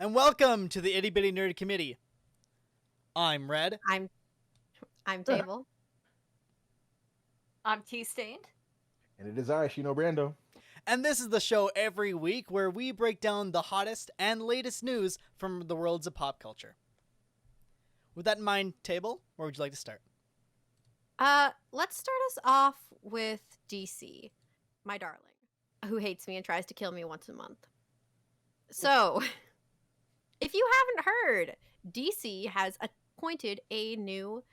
and welcome to the Itty Bitty Nerd Committee. I'm Red. I'm Table. I'm T-Stained. And it is I, Shino Brando. And this is the show every week where we break down the hottest and latest news from the worlds of pop culture. With that in mind, Table, where would you like to start? Let's start us off with DC, my darling, who hates me and tries to kill me once a month. So, if you haven't heard, DC has appointed a new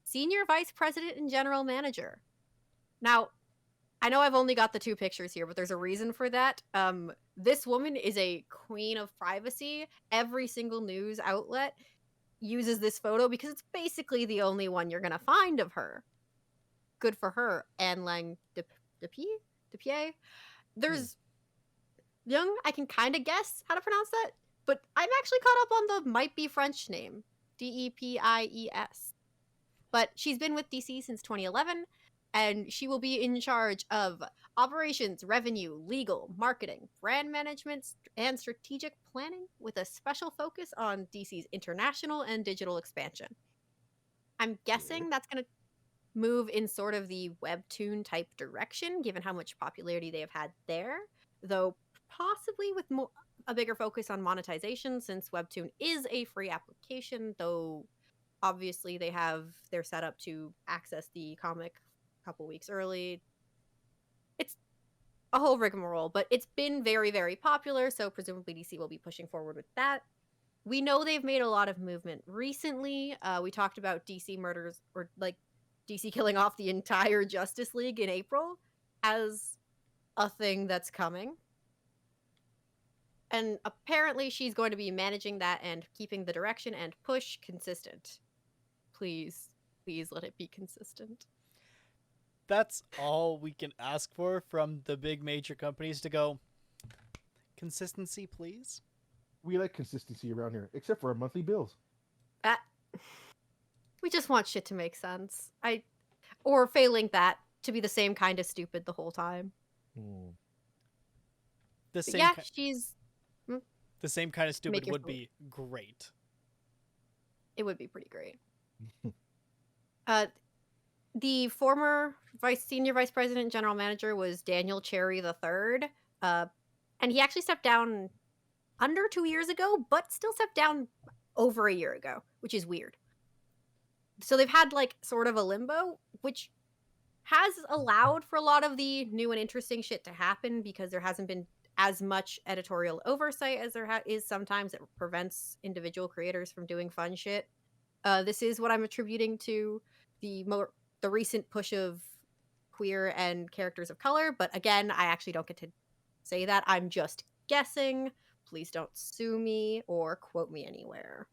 senior vice president and general manager. Now, I know I've only got the two pictures here, but there's a reason for that. This woman is a queen of privacy. Every single news outlet uses this photo because it's basically the only one you're going to find of her. Good for her. Anne Lang Depier. There's Young, I can kind of guess how to pronounce that, but I'm actually caught up on the might be French name, Depies. But she's been with DC since 2011, and she will be in charge of operations, revenue, legal, marketing, brand management, and strategic planning with a special focus on DC's international and digital expansion. I'm guessing that's going to move in sort of the webtoon type direction, given how much popularity they have had there, though possibly with a bigger focus on monetization, since webtoon is a free application, though obviously they're set up to access the comic a couple weeks early. It's a whole rigmarole, but it's been very, very popular, so presumably DC will be pushing forward with that. We know they've made a lot of movement recently. We talked about DC murders, or like DC killing off the entire Justice League in April as a thing that's coming. And apparently she's going to be managing that and keeping the direction and push consistent. Please let it be consistent. That's all we can ask for from the big major companies to go, consistency, please? We like consistency around here, except for our monthly bills. We just want shit to make sense. Or failing that, to be the same kind of stupid the whole time. She's... The same kind of stupid would be great. It would be pretty great. The former senior vice president and general manager was Daniel Cherry III. And he actually stepped down under 2 years ago, but still stepped down over a year ago, which is weird. So they've had like sort of a limbo, which has allowed for a lot of the new and interesting shit to happen because there hasn't been as much editorial oversight as there is sometimes. It prevents individual creators from doing fun shit. This is what I'm attributing to the recent push of queer and characters of color. But again, I actually don't get to say that. I'm just guessing. Please don't sue me or quote me anywhere.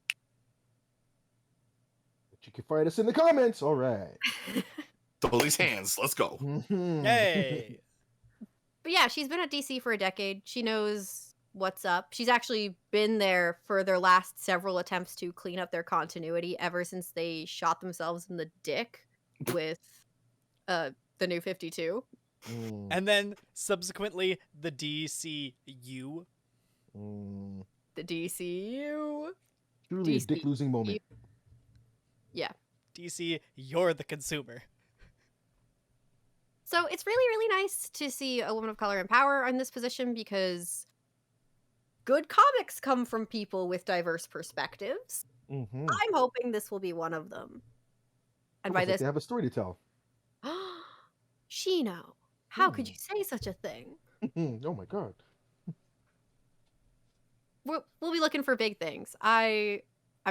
But you can find us in the comments. All right. Double these hands. Let's go. Hey! But yeah, she's been at DC for a decade. She knows what's up. She's actually been there for their last several attempts to clean up their continuity ever since they shot themselves in the dick with the New 52. And then subsequently the DCU. The DCU. Truly a dick-losing moment. Yeah. DC, you're the consumer. So it's really, really nice to see a woman of color in power in this position because good comics come from people with diverse perspectives. I'm hoping this will be one of them. And by this, they have a story to tell. Shino, how could you say such a thing? Oh my god. We'll be looking for big things. I'm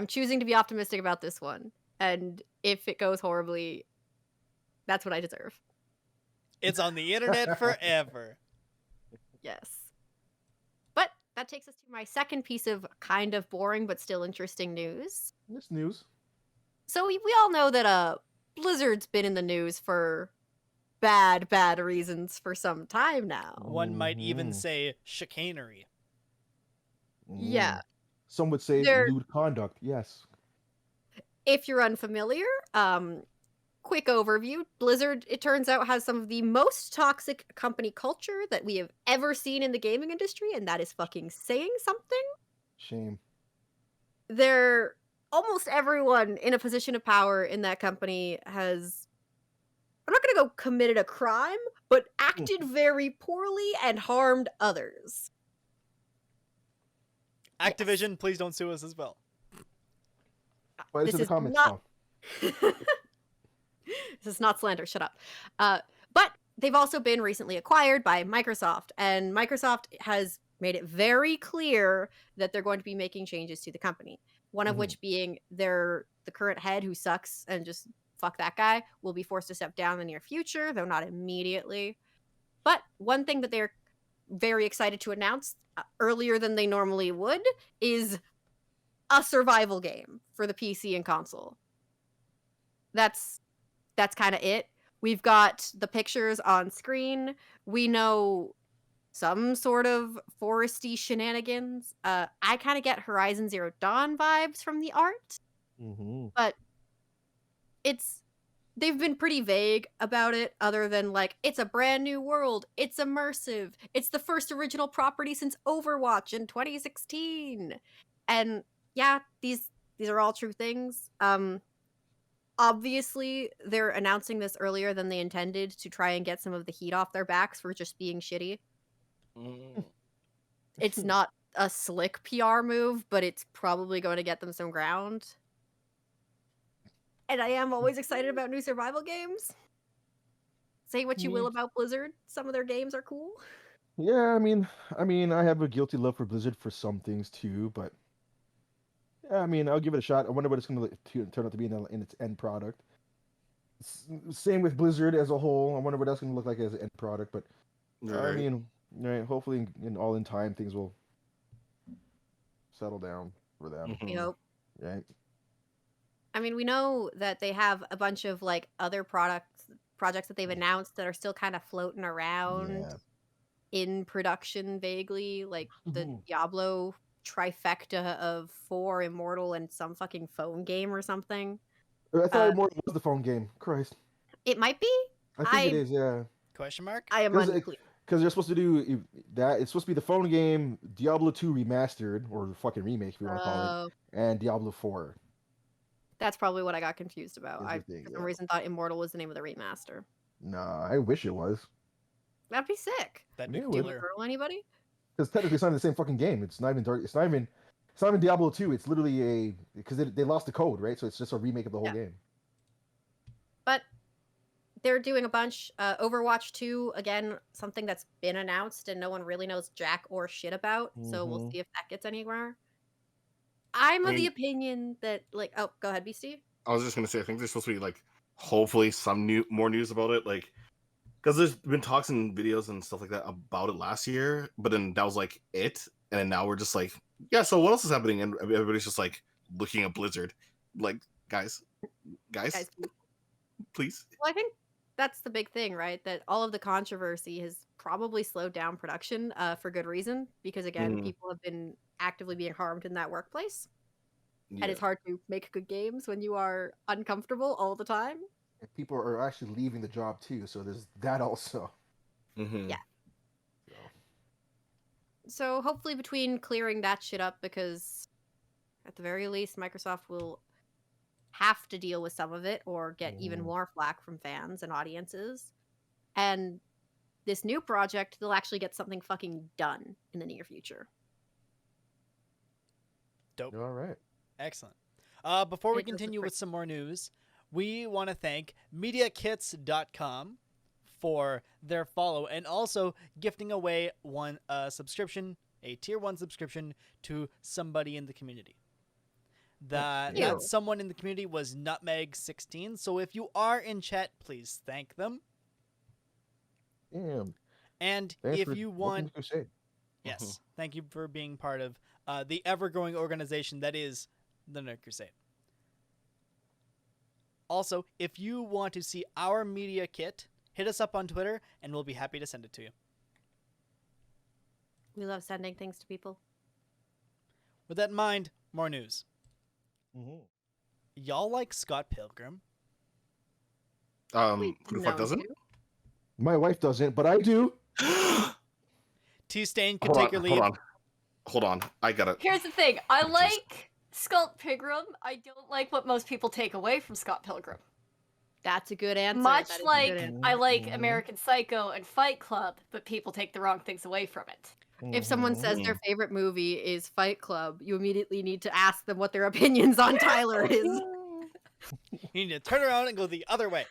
choosing to be optimistic about this one. And if it goes horribly, that's what I deserve. It's on the internet forever. Yes. But that takes us to my second piece of kind of boring but still interesting news. This news. So we all know that Blizzard's been in the news for bad reasons for some time now. One might even say chicanery. Yeah. Some would say lewd conduct, yes. If you're unfamiliar, quick overview. Blizzard, it turns out, has some of the most toxic company culture that we have ever seen in the gaming industry, and that is fucking saying something. Shame. they're almost everyone in a position of power in that company has, I'm not gonna go committed a crime, but acted very poorly and harmed others. Activision, please don't sue us as well. But it's This in the is comments not- now. This is not slander, shut up. But they've also been recently acquired by Microsoft, and Microsoft has made it very clear that they're going to be making changes to the company. One of which being the current head, who sucks and just fuck that guy, will be forced to step down in the near future, though not immediately. But one thing that they're very excited to announce earlier than they normally would is a survival game for the PC and console. That's kind of it. We've got the pictures on screen. We know some sort of foresty shenanigans. I kind of get Horizon Zero Dawn vibes from the art, but they've been pretty vague about it, other than like, it's a brand new world, it's immersive, it's the first original property since Overwatch in 2016. And yeah, these are all true things. Obviously, they're announcing this earlier than they intended to try and get some of the heat off their backs for just being shitty. It's not a slick PR move, but it's probably going to get them some ground. And I am always excited about new survival games. Say what you will about Blizzard, some of their games are cool. Yeah, I mean, I have a guilty love for Blizzard for some things too, but yeah, I mean, I'll give it a shot. I wonder what it's going to turn out to be in its end product. Same with Blizzard as a whole. I wonder what that's going to look like as an end product, but I mean, right, hopefully in time things will settle down for them. We hope. Right. I mean, we know that they have a bunch of like other projects that they've announced that are still kind of floating around in production vaguely, like the Diablo trifecta of 4 Immortal and some fucking phone game or something. I thought Immortal was the phone game. Christ. It might be. I think it is, yeah. Question mark? I am unclear. Because they're supposed to do that. It's supposed to be the phone game, Diablo 2 remastered, or fucking remake if you want to call it, and Diablo 4. That's probably what I got confused about. I, thing, for some reason, thought Immortal was the name of the remaster. Nah, I wish it was. That'd be sick. That'd be Yeah, killer. Girl, anybody? Because technically, it's not even the same fucking game. It's not even It's not even Diablo 2. It's literally because they lost the code, right? So it's just a remake of the whole game. But they're doing a bunch. Overwatch 2, again, something that's been announced and no one really knows jack or shit about. So we'll see if that gets anywhere. I'm of the opinion that, like, oh, go ahead, Beastie. I was just gonna say, I think there's supposed to be like, hopefully, some more news about it, like, because there's been talks and videos and stuff like that about it last year, but then that was like it, and then now we're just like, yeah. So what else is happening? And everybody's just like looking at Blizzard, like, guys, please. Well, I think that's the big thing, right? That all of the controversy has probably slowed down production for good reason, because again, people have been actively being harmed in that workplace. Yeah. And it's hard to make good games when you are uncomfortable all the time. And people are actually leaving the job too, so there's that also. Yeah. So hopefully between clearing that shit up, because at the very least Microsoft will have to deal with some of it or get even more flack from fans and audiences. And this new project, they'll actually get something fucking done in the near future. Dope. All right. Excellent. Before we continue with some more news, we want to thank MediaKits.com for their follow and also gifting away subscription, a tier 1 subscription to somebody in the community. That someone in the community was Nutmeg16. So if you are in chat, please thank them. Damn. And Thanks if you want, Crusade. yes, thank you for being part of the ever-growing organization that is the Nerd Crusade. Also, if you want to see our media kit, hit us up on Twitter, and we'll be happy to send it to you. We love sending things to people. With that in mind, more news. Y'all like Scott Pilgrim? Who the fuck doesn't? My wife doesn't, but I do. T-Stain could take your leave. Hold on. I got it. Here's the thing. I like Scott Pilgrim, I don't like what most people take away from Scott Pilgrim. That's a good answer. Much That is a like good answer. I like Mhm. American Psycho and Fight Club, but people take the wrong things away from it. If someone Mhm. says their favorite movie is Fight Club, you immediately need to ask them what their opinions on Tyler is. You need to turn around and go the other way.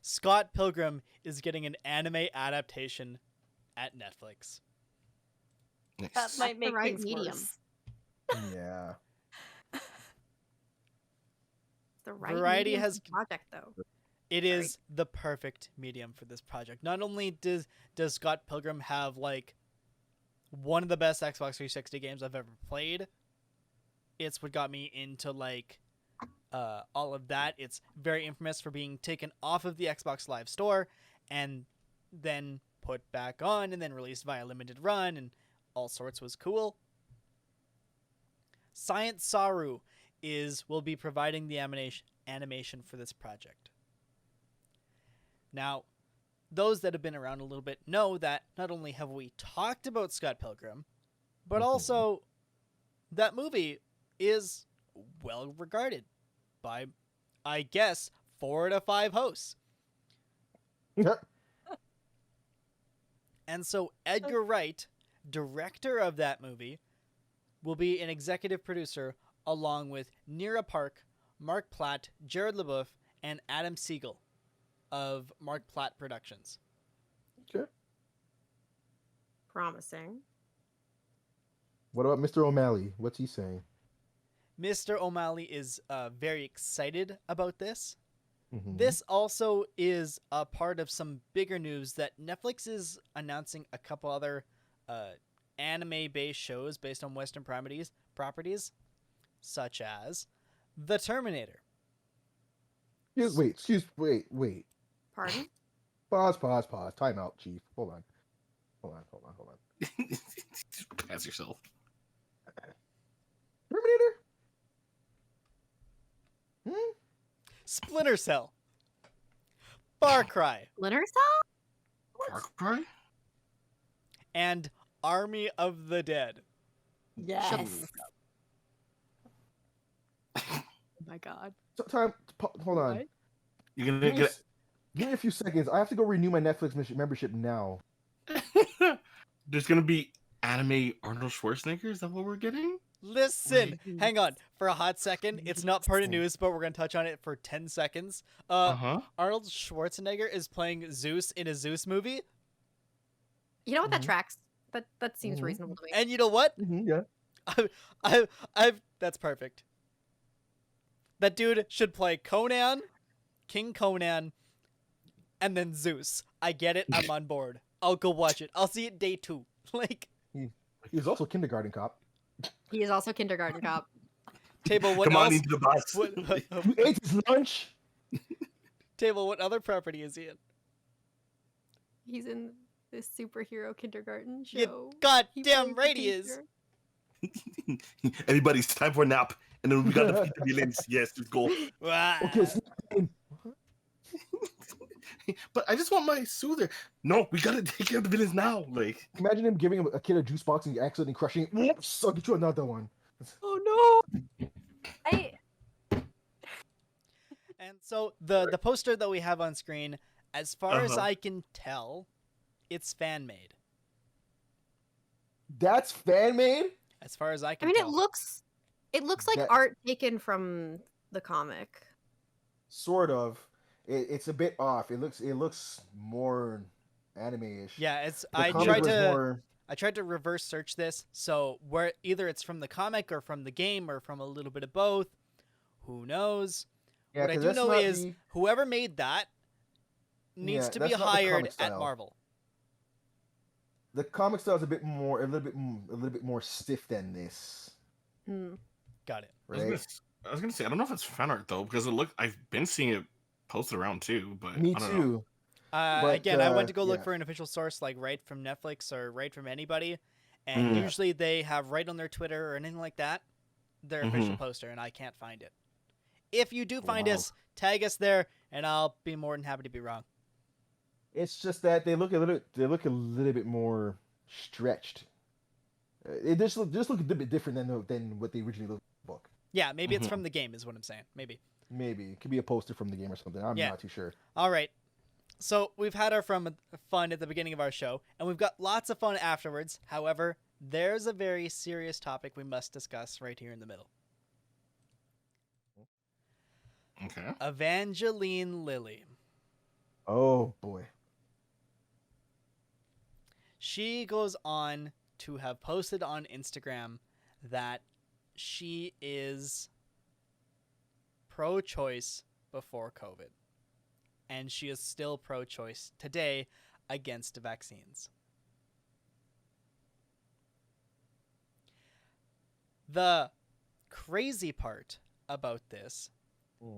Scott Pilgrim is getting an anime adaptation at Netflix. That Nice. might make the right things medium. worse. Yeah. The right Variety medium has- for the project, though. It Sorry. is the perfect medium for this project. Not only does Scott Pilgrim have like one of the best Xbox 360 games I've ever played, it's what got me into like all of that. It's very infamous for being taken off of the Xbox Live Store and then put back on and then released via limited run and all sorts. Was cool. Science Saru will be providing the animation for this project. Now, those that have been around a little bit know that not only have we talked about Scott Pilgrim, but also that movie is well regarded by, I guess, 4 to 5 hosts. And so Edgar Wright, director of that movie, will be an executive producer along with Nira Park, Mark Platt, Jared LeBoeuf, and Adam Siegel of Mark Platt Productions. Okay. Promising. What about Mr. O'Malley? What's he saying? Mr. O'Malley is very excited about this. Mhm. This also is a part of some bigger news that Netflix is announcing a couple other anime-based shows based on Western properties, such as The Terminator. Wait. Pardon? Pause. Time out, Chief. Hold on. Just pass yourself. Terminator? Splinter Cell. Far Cry. Splinter Cell? Far Cry? And Army of the Dead. Yes. Oh my god. Hold on. What? You're gonna Give me, get. give me a few seconds. I have to go renew my Netflix membership now. There's gonna be anime Arnold Schwarzenegger. Is that what we're getting? Listen, hang on for a hot second. It's not part of news, but we're going to touch on it for 10 seconds. Arnold Schwarzenegger is playing Zeus in a Zeus movie. You know what? That Mhm. tracks. That seems Mhm. reasonable to me. And you know what? Yeah. I've that's perfect. That dude should play Conan, King Conan, and then Zeus. I get it. I'm on board. I'll go watch it. I'll see it day 2. Like, He was also kindergarten cop. He is also kindergarten cop. Table, what Come on else? into the bus. You ate his lunch. Table, what other property is he in? He's in this superhero kindergarten show. You He goddamn plays right the he is. teacher. Everybody, it's time for a nap. And then we got to feed the villains. Yes, let's go. Wah. Okay, it's But I just want my soother. No, we gotta take care of the villains now. Like, imagine him giving a kid a juice box and accidentally crushing it. Whoops! I'll get you another one. Oh no! And so the poster that we have on screen, as far as Uh-huh. I can tell, it's fan made. That's fan made. As far as I I can mean, tell. it looks like That- art taken from the comic. Sort of. It's a bit off. It looks more anime-ish. Yeah, it's The I comic tried was to more- I tried to reverse search this, so where either it's from the comic or from the game or from a little bit of both. Who knows? Yeah, What I 'cause do that's know not is the- whoever made that needs Yeah, to be that's not the hired comic at style. Marvel. the comic style is a little bit more stiff than this, Hmm. Got it. right? I was gonna say I don't know if it's fan art though because I've been seeing it posted around too. But Me I don't know. too. Again, I went to go look yeah. for an official source, like right from Netflix or right from anybody, and Mm. usually they have right on their Twitter or anything like that their official Mhm. poster, and I can't find it. If you do find Wow. us, tag us there, and I'll be more than happy to be wrong. It's just that they look a little bit more stretched. It just look a bit different than what they originally looked in the book. Yeah, maybe it's from the game, is what I'm saying. Maybe. Maybe it could be a poster from the game or something. I'm not too sure. All right. So we've had our fun at the beginning of our show, and we've got lots of fun afterwards. However, there's a very serious topic we must discuss right here in the middle. Okay. Evangeline Lily. Oh boy. She goes on to have posted on Instagram that she is pro-choice before COVID. And she is still pro-choice today against vaccines. The crazy part about this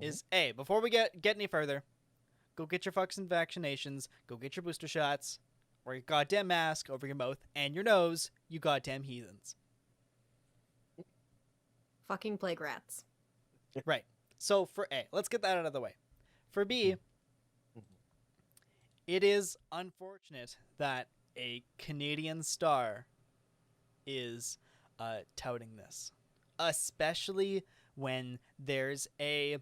is, before we get any further, go get your fucking vaccinations, go get your booster shots, wear your goddamn mask over your mouth and your nose, you goddamn heathens. Fucking plague rats. Right. So for A, let's get that out of the way. For B, it is unfortunate that a Canadian star is touting this, especially when there's a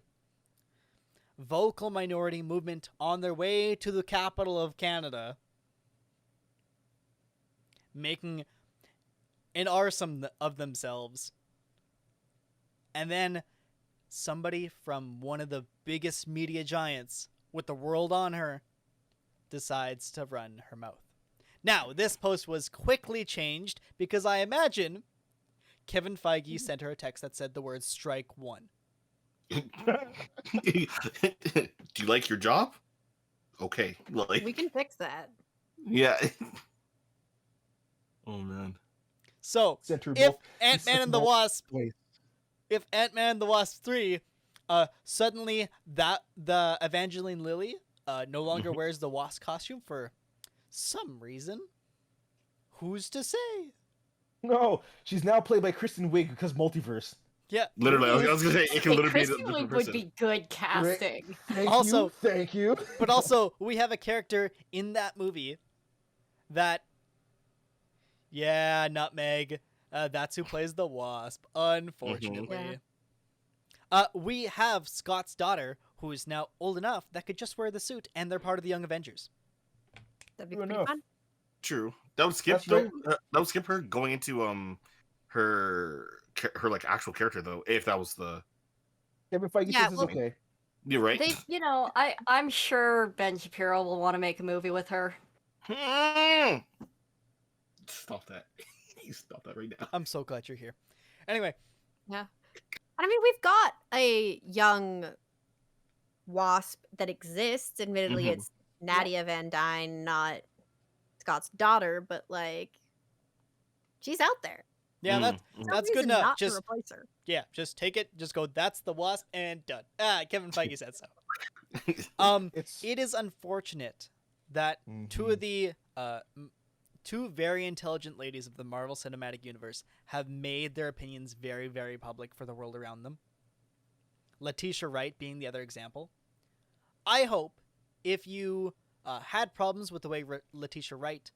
vocal minority movement on their way to the capital of Canada making an arson of themselves, and then somebody from one of the biggest media giants with the world on her decides to run her mouth. Now, this post was quickly changed because I imagine Kevin Feige sent her a text that said the word strike one. Do you like your job? Okay. Like, We can fix that. yeah. Oh man. So, Center if both- Ant-Man and the Wasp, Wait. if Ant-Man and the Wasp 3, suddenly the Evangeline Lily no longer wears the Wasp costume for some reason, who's to say? No, she's now played by Kristen Wiig because multiverse. Yeah. Literally, I was gonna say it can Hey, literally be a Kristen different Wiig person. would be good casting. Thank you. But also, we have a character in that movie that, Nutmeg, that's who plays the Wasp, unfortunately. We have Scott's daughter, who is now old enough that could just wear the suit, and they're part of the Young Avengers. That'd be True pretty enough. fun. True. That would skip. That's right. That would skip her going into her like actual character though. If that was the. Kevin Feige Yeah, says it's well- okay. You're right. They, I'm sure Ben Shapiro will want to make a movie with her. Stop that. You stop that right now. I'm so glad you're here. Anyway, I mean, we've got a young Wasp that exists. Admittedly, Mhm. it's Nadia Van Dyne, not Scott's daughter, but like, she's out there. yeah, Mm, No that's good reason enough. not to Just replace her. just take it. Just go. That's the Wasp, and done. Kevin Feige said so. It's It is unfortunate that two of the two very intelligent ladies of the Marvel Cinematic Universe have made their opinions very, very public for the world around them. Letitia Wright being the other example. I hope if you had problems with the way Letitia Wright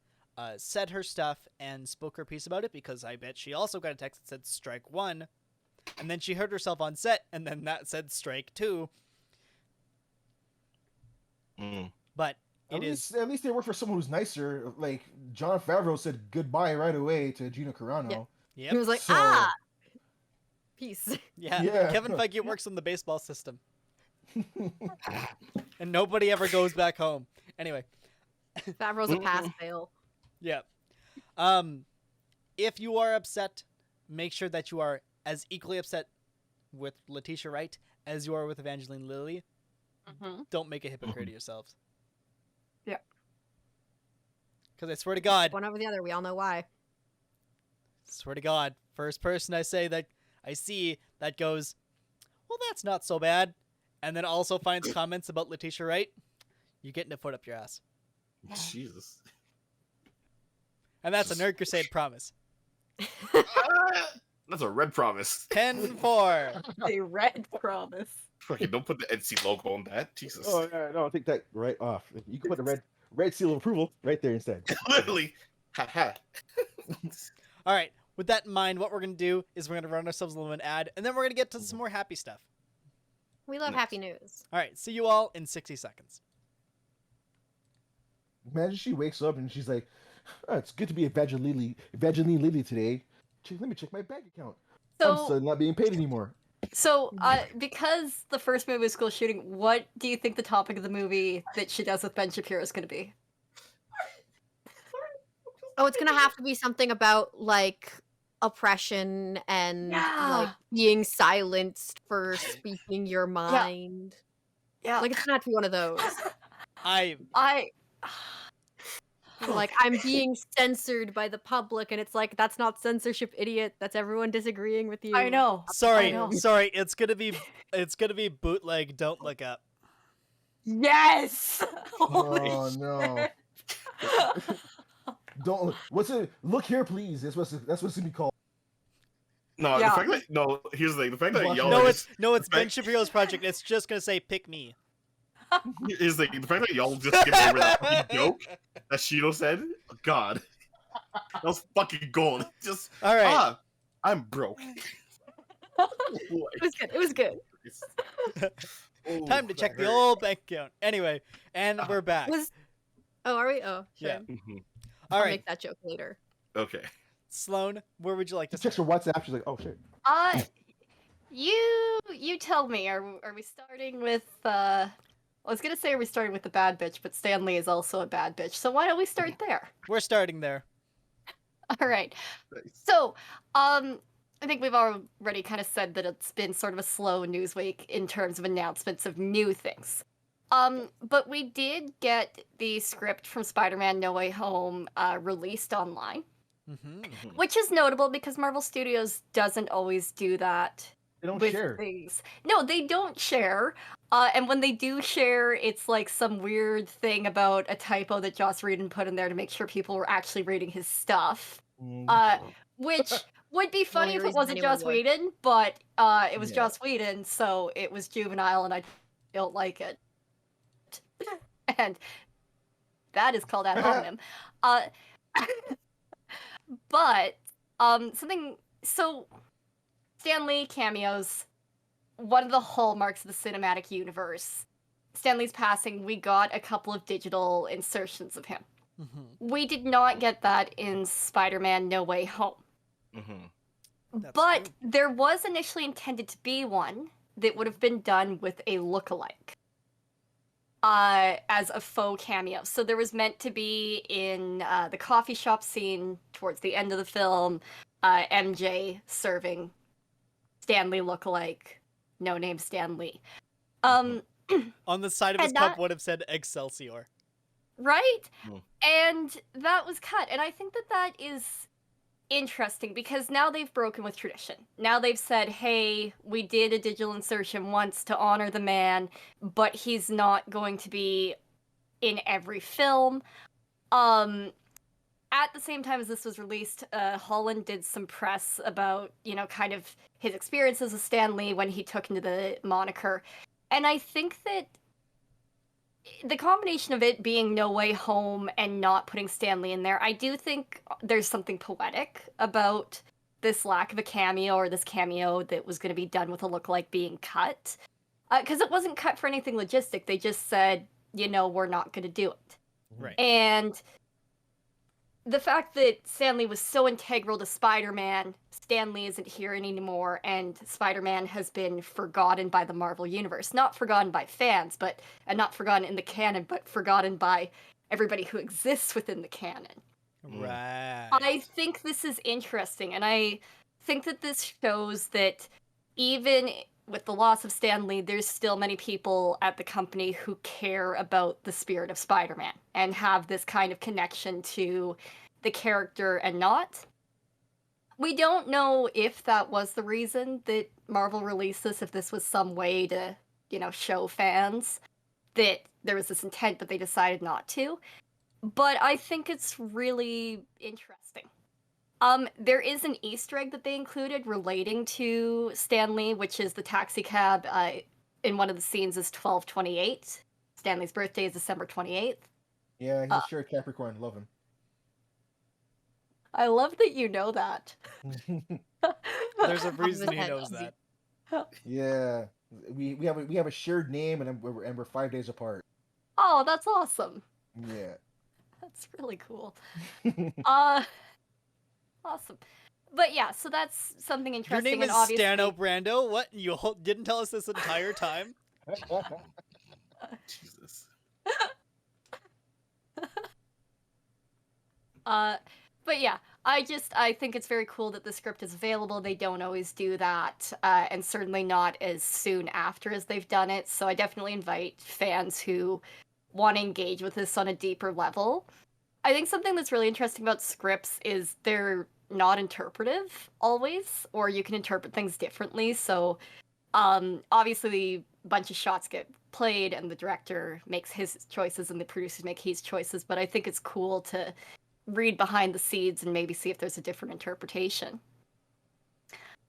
said her stuff and spoke her piece about it, because I bet she also got a text that said strike one, and then she heard herself on set, and then that said strike two. But at it is least they work for someone who's nicer. Like Jon Favreau said goodbye right away to Gina Carano. yep. He was like, So- peace. Yeah. Kevin Feige works on the baseball system. And nobody ever goes back home. Anyway, Favreau's a pass fail. yeah. If you are upset, make sure that you are as equally upset with Letitia Wright as you are with Evangeline Lily. Mm-hmm. Don't make a hypocrite of yourselves. Yeah. Because I swear to God, One over the other. We all know why. first person I say that I see that goes, well, that's not so bad, and then also finds comments about Letitia Wright, you're getting a foot up your ass. Jesus. And that's a Nerd Crusade promise. That's a red promise. 10-4. A red promise. Fucking don't put the NC logo on that. Jesus. Oh yeah, no, take that right off. You can put the red seal of approval right there instead. Literally. Ha ha. All right, with that in mind, what we're going to do is we're going to run ourselves a little bit ad, and then we're going to get to some more happy stuff. We love Nice. happy news. All right, see you all in 60 seconds. Imagine she wakes up and she's like, oh, "It's good to be Evangeline Lily today. Let me check my bank account. I'm So, suddenly not being paid anymore." because the first movie was school shooting, what do you think the topic of the movie that she does with Ben Shapiro is going to be? Oh, it's gonna have to be something about like oppression and like Yeah. being silenced for speaking your mind. Yeah. Like it's gonna have to be one of those. I Like I'm being censored by the public, and it's like that's not censorship, idiot. That's everyone disagreeing with you. I know. sorry, know. sorry. It's gonna be bootleg. Don't look up. Yes. Holy Oh no! Don't. What's it? Look here, please. That's what's gonna be called. No, Yeah. the fact that no, here's the thing. The fact that No, y'all No, are it's just, Ben Shapiro's project. It's just gonna say "pick me." here's the thing. The fact that y'all just skipped over that fucking joke that Shino said. God, that was fucking gold. Just All right. I'm broke. It was good. It was good. Oh, Time to that check the hurt. old bank account. Anyway, and we're back. Was oh, are we? Oh, sure. Yeah. Mhm. All I'll right, make that joke later. Okay. Sloan, where would you like to She checks start? her WhatsApp. She's like, "Oh shit." You tell me. Are we starting with? I was gonna say are we starting with the bad bitch, but Stanley is also a bad bitch. So why don't we start there? We're starting there. All right. Nice. So, I think we've already kind of said that it's been sort of a slow news week in terms of announcements of new things. But we did get the script from Spider-Man No Way Home released online, Mm-hmm. which is notable because Marvel Studios doesn't always do that They don't with share. things. No, they don't share. And when they do share, it's like some weird thing about a typo that Joss Whedon put in there to make sure people were actually reading his stuff. Which would be funny only if it reason wasn't anyone Joss would. Whedon, but it was Yeah. Joss Whedon, so it was juvenile, and I don't like it. And that is called ad hominem. But something so Stan Lee cameos, one of the hallmarks of the cinematic universe. Stan Lee's passing, we got a couple of digital insertions of him. Mm-hmm. We did not get that in Spider-Man No Way Home. Mm-hmm. That's But true. there was initially intended to be one that would have been done with a lookalike. As a faux cameo. So there was meant to be in the coffee shop scene towards the end of the film, MJ serving Stan Lee lookalike, no name Stan Lee. On the side of his And cup that- would have said Excelsior. Right? Mm. And that was cut. And I think that that is interesting because now they've broken with tradition. Now they've said, hey, we did a digital insertion once to honor the man, but he's not going to be in every film. At the same time as this was released, Holland did some press about, kind of his experiences with Stan Lee when he took into the moniker. And I think that the combination of it being No Way Home and not putting Stan Lee in there, I do think there's something poetic about this lack of a cameo or this cameo that was going to be done with a lookalike being cut. Because it wasn't cut for anything logistic. They just said, we're not going to do it. Right. And the fact that Stan Lee was so integral to Spider-Man, Stan Lee isn't here anymore, and Spider-Man has been forgotten by the Marvel Universe. Not forgotten by fans, and not forgotten in the canon, but forgotten by everybody who exists within the canon. Right. I think this is interesting, and I think that this shows that even with the loss of Stan Lee, there's still many people at the company who care about the spirit of Spider-Man and have this kind of connection to the character and not. We don't know if that was the reason that Marvel released this, if this was some way to, show fans that there was this intent, but they decided not to. But I think it's really interesting. There is an Easter egg that they included relating to Stan Lee, which is the taxi cab in one of the scenes is 12/28. Stanley's birthday is December 28th. Yeah, he's sure Capricorn. Love him. I love that you know that. There's a reason he head knows easy. that. Yeah, we have a shared name, and we're 5 days apart. Oh, that's awesome. Yeah. That's really cool. Awesome. But yeah, so that's something Your interesting. name is and obviously, Stano Brando? What? You didn't tell us this entire time? Jesus. But yeah, I think it's very cool that the script is available. They don't always do that, and certainly not as soon after as they've done it. So I definitely invite fans who want to engage with this on a deeper level. I think something that's really interesting about scripts is they're not interpretive always, or you can interpret things differently. So obviously a bunch of shots get played and the director makes his choices and the producers make his choices, but I think it's cool to read behind the scenes and maybe see if there's a different interpretation.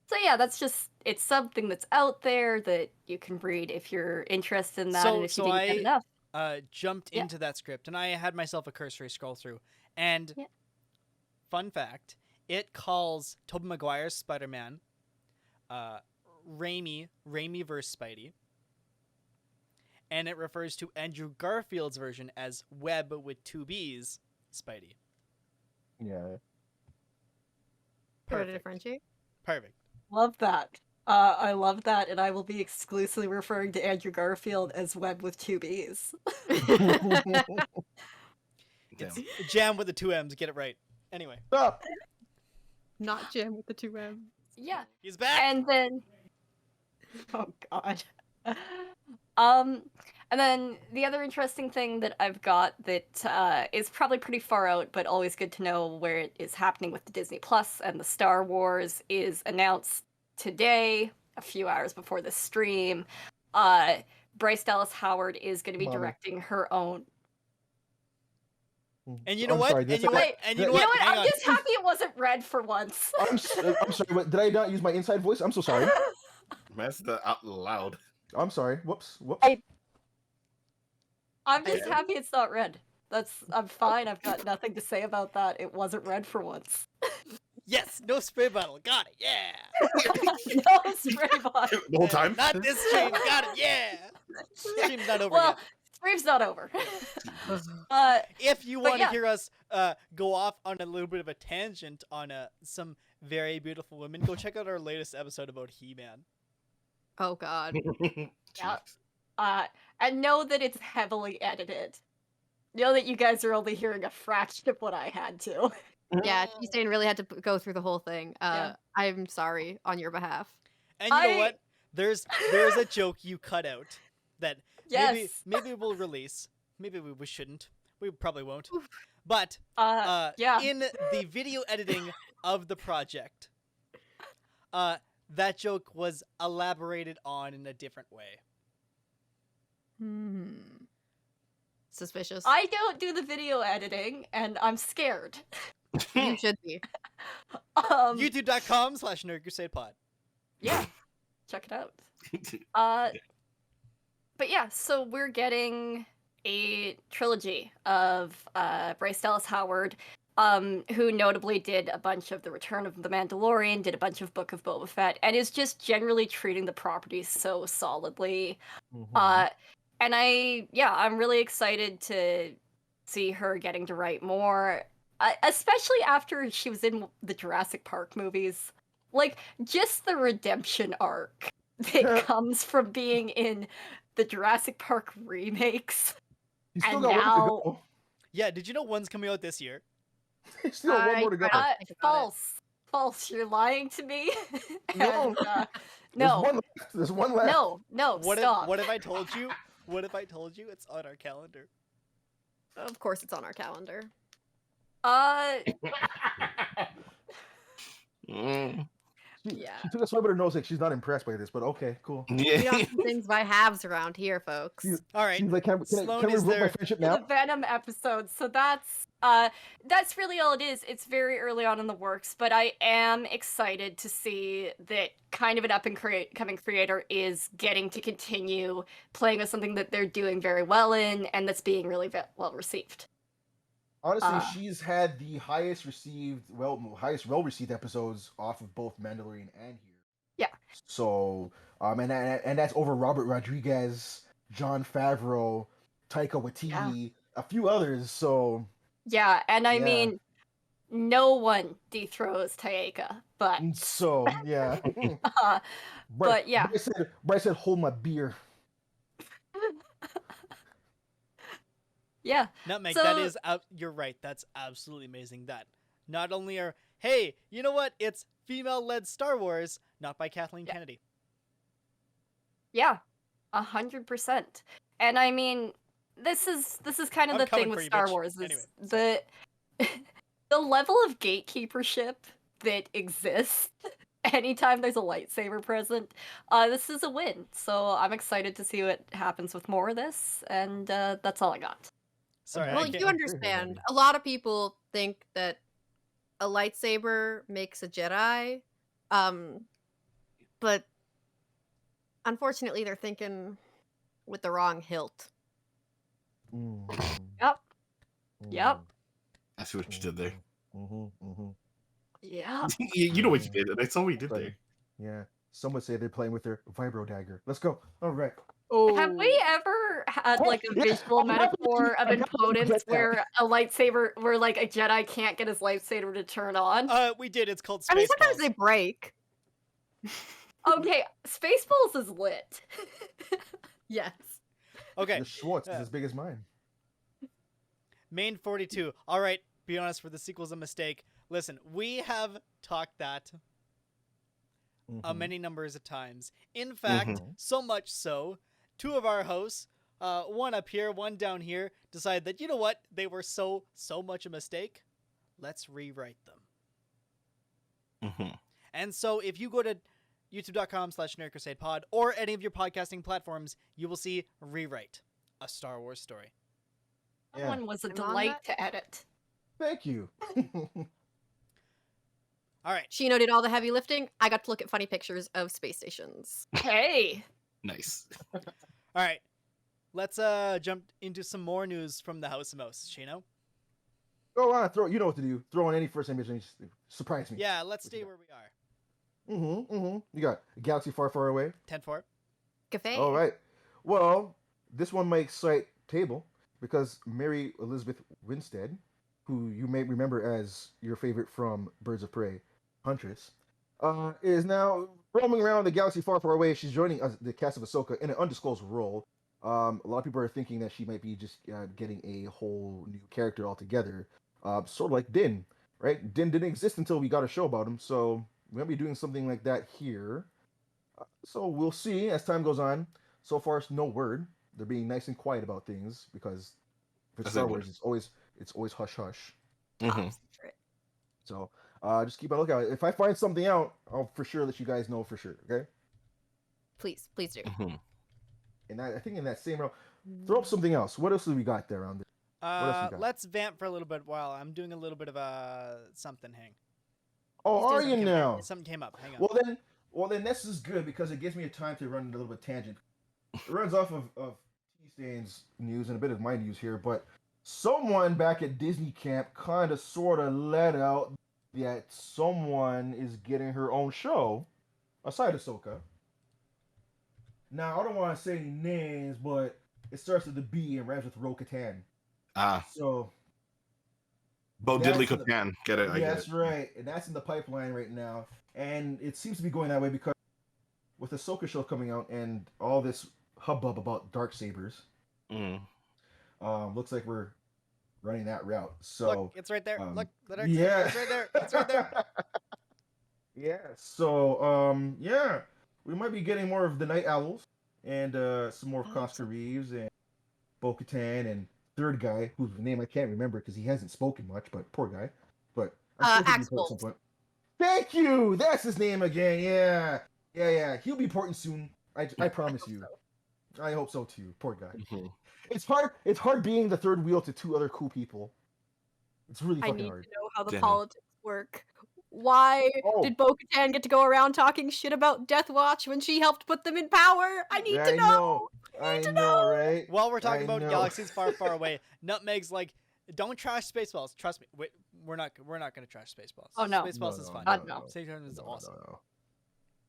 So yeah, it's something that's out there that you can read if you're interested in that, and if you didn't get enough. Jumped into that script, and I had myself a cursory scroll through, and fun fact, it calls Tobey Maguire's Spider-Man Raimi versus Spidey, and it refers to Andrew Garfield's version as Webb with 2 B's Spidey. Yeah. Or to differentiate. Perfect. Love that. I love that, and I will be exclusively referring to Andrew Garfield as Webb with 2 B's. It's Jam with the 2 M's. Get it right. Anyway. Stop. Not Jam with the 2 M's. Yeah. He's back! And then... Oh, God. And then the other interesting thing that I've got that is probably pretty far out, but always good to know where it is happening with the Disney Plus and the Star Wars is announced today, a few hours before the stream. Bryce Dallas Howard is going to be directing her own. And you know what? Sorry, and you know what? You know what? Hang I'm on. just happy it wasn't red for once. I'm sorry, but did I not use my inside voice? I'm so sorry. Man, that's the out loud. I'm sorry. Whoops. I'm just happy it's not red. I'm fine. I've got nothing to say about that. It wasn't red for once. Yes, no spray bottle. Got it. Yeah. No spray bottle. The whole time? Not this stream. Got it. Yeah. Stream's not over Well, yet. stream's not over. If you want to yeah. hear us go off on a little bit of a tangent on some very beautiful women, go check out our latest episode about He-Man. Oh God. Yeah. And know that it's heavily edited. Know that you guys are only hearing a fraction of what I had to. Yeah, T-Stain really had to go through the whole thing. Yeah. I'm sorry on your behalf. And you know what? There's a joke you cut out that Yes. maybe we'll release. Maybe we shouldn't. We probably won't. But yeah. in the video editing of the project, that joke was elaborated on in a different way. Suspicious. I don't do the video editing, and I'm scared. You should be. YouTube.com/NerdCrusadePod. Yeah. Check it out. But yeah, so we're getting a trilogy of Bryce Dallas Howard, who notably did a bunch of The Return of the Mandalorian, did a bunch of Book of Boba Fett, and is just generally treating the property so solidly. And I'm really excited to see her getting to write more, especially after she was in the Jurassic Park movies. Like, just the redemption arc that comes from being in the Jurassic Park remakes. You still And got now- one to go. Yeah, did you know one's coming out this year? Still one more to go. Think about False. You're lying to me. No. And, no. There's one left. No. Stop. What if I told you? What if I told you it's on our calendar? Of course, it's on our calendar. Yeah. She took a swipe at her nose like she's not impressed by this, but okay, cool. We don't do things by halves around here, folks. All right. She's like, can Sloan we is revoke my there. friendship The now? Venom episode. So that's really all it is. It's very early on in the works, but I am excited to see that kind of an up and coming creator is getting to continue playing with something that they're doing very well in and that's being really well received. Honestly, she's had the highest well-received episodes off of both Mandalorian and here. Yeah. So, and that's over Robert Rodriguez, Jon Favreau, Taika Waititi, a few others. So, Yeah, and I Yeah. mean, no one dethrones Taika, but yeah. But yeah. Bryce said, "Hold my beer." Yeah. Nutmeg, So- that is you're right. That's absolutely amazing. That not only are hey, you know what? It's female-led Star Wars, not by Kathleen Yeah. Kennedy. Yeah, 100%. And I mean, this is kind of I'm the coming thing for with you, Star bitch. Wars is Anyway, the level of gatekeepership that exists anytime there's a lightsaber present. This is a win, so I'm excited to see what happens with more of this, and that's all I got. Sorry, Well, I can't. you understand. A lot of people think that a lightsaber makes a Jedi, but unfortunately, they're thinking with the wrong hilt. Yep. Yep. I see what you did there. Yeah. You know what you did, and I saw what you did Sorry. there. Yeah. Some would say they're playing with their vibro dagger. Let's go. All right. Have we ever had like a visual metaphor of impotence where a lightsaber, where like a Jedi can't get his lightsaber to turn on? We did. It's called I mean, Spaceballs. sometimes they break. Okay, Spaceballs is lit. Yes. Okay, The Schwartz is as big as mine. Main 42. All right, be honest, for the sequel's a mistake. Listen, we have talked that many numbers of times. In fact, so much so, two of our hosts, one up here, one down here, decided that, you know what, they were so much a mistake. Let's rewrite them. And so if you go to youtube.com/NerdCrusadePod or any of your podcasting platforms, you will see Rewrite, a Star Wars story. That Yeah. one was a I'm on delight that. to edit. Thank you. All right. Shino did all the heavy lifting. I got to look at funny pictures of space stations. Hey. Nice. All right. Let's jump into some more news from the House of Mouse. Shino? Go on, you know what to do. Throw in any first image and just surprise me. Yeah, let's stay where we are. You got a galaxy far, far away. 10-4. Cafe. All right. Well, this one might excite table because Mary Elizabeth Winstead, who you may remember as your favorite from Birds of Prey, Huntress, is now roaming around the galaxy far, far away. She's joining the cast of Ahsoka in an undisclosed role. A lot of people are thinking that she might be just getting a whole new character altogether, sort of like Din, right? Din didn't exist until we got a show about him, so we're gonna be doing something like that here. So we'll see as time goes on. So far, it's no word. They're being nice and quiet about things because if it's As Star they Wars, it's always hush hush. Top secret. So just keep on lookout. If I find something out, I'll for sure let you guys know for sure. Okay. Please do. And I think in that same row, throw up something else. What else do we got there on this? else you got? Let's vamp for a little bit while I'm doing a little bit of something. Hang. Oh, are you Something came- now? Something came up. Hang on. Well then this is good because it gives me a time to run a little bit tangent. It runs off of T-Stain's news and a bit of my news here, but someone back at Disney Camp kind of sort of let out that someone is getting her own show aside Ahsoka. Now, I don't want to say any names, but it starts with the B and rhymes with Ro-Katan. So, Bo That's Diddley in the- Katan. Get it? I yeah, get that's it. right. And that's in the pipeline right now. And it seems to be going that way because with the Ahsoka show coming out and all this hubbub about Darksabers, looks like we're running that route. So Look, it's right there. Look, the dark yeah. it's right there. It's right there. Yeah. So yeah, we might be getting more of the Night Owls and some more of Costa Reeves and Bo-Katan and third guy whose name I can't remember because he hasn't spoken much, but poor guy. But I'm sure he'll be important at some point. Thank you. That's his name again. Yeah. He'll be important soon. I promise you. I hope so too. Poor guy. It's hard being the third wheel to two other cool people. It's really I fucking need hard. to know how the Damn. politics work. Why Oh. did Bo-Katan get to go around talking shit about Death Watch when she helped put them in power? I need to know. I know, right? While we're talking I about know. galaxies far, far away, Nutmeg's like, don't trash Spaceballs. Trust me. We're not gonna trash Spaceballs. Oh, no. Spaceballs is fun. no. Spaceballs is awesome.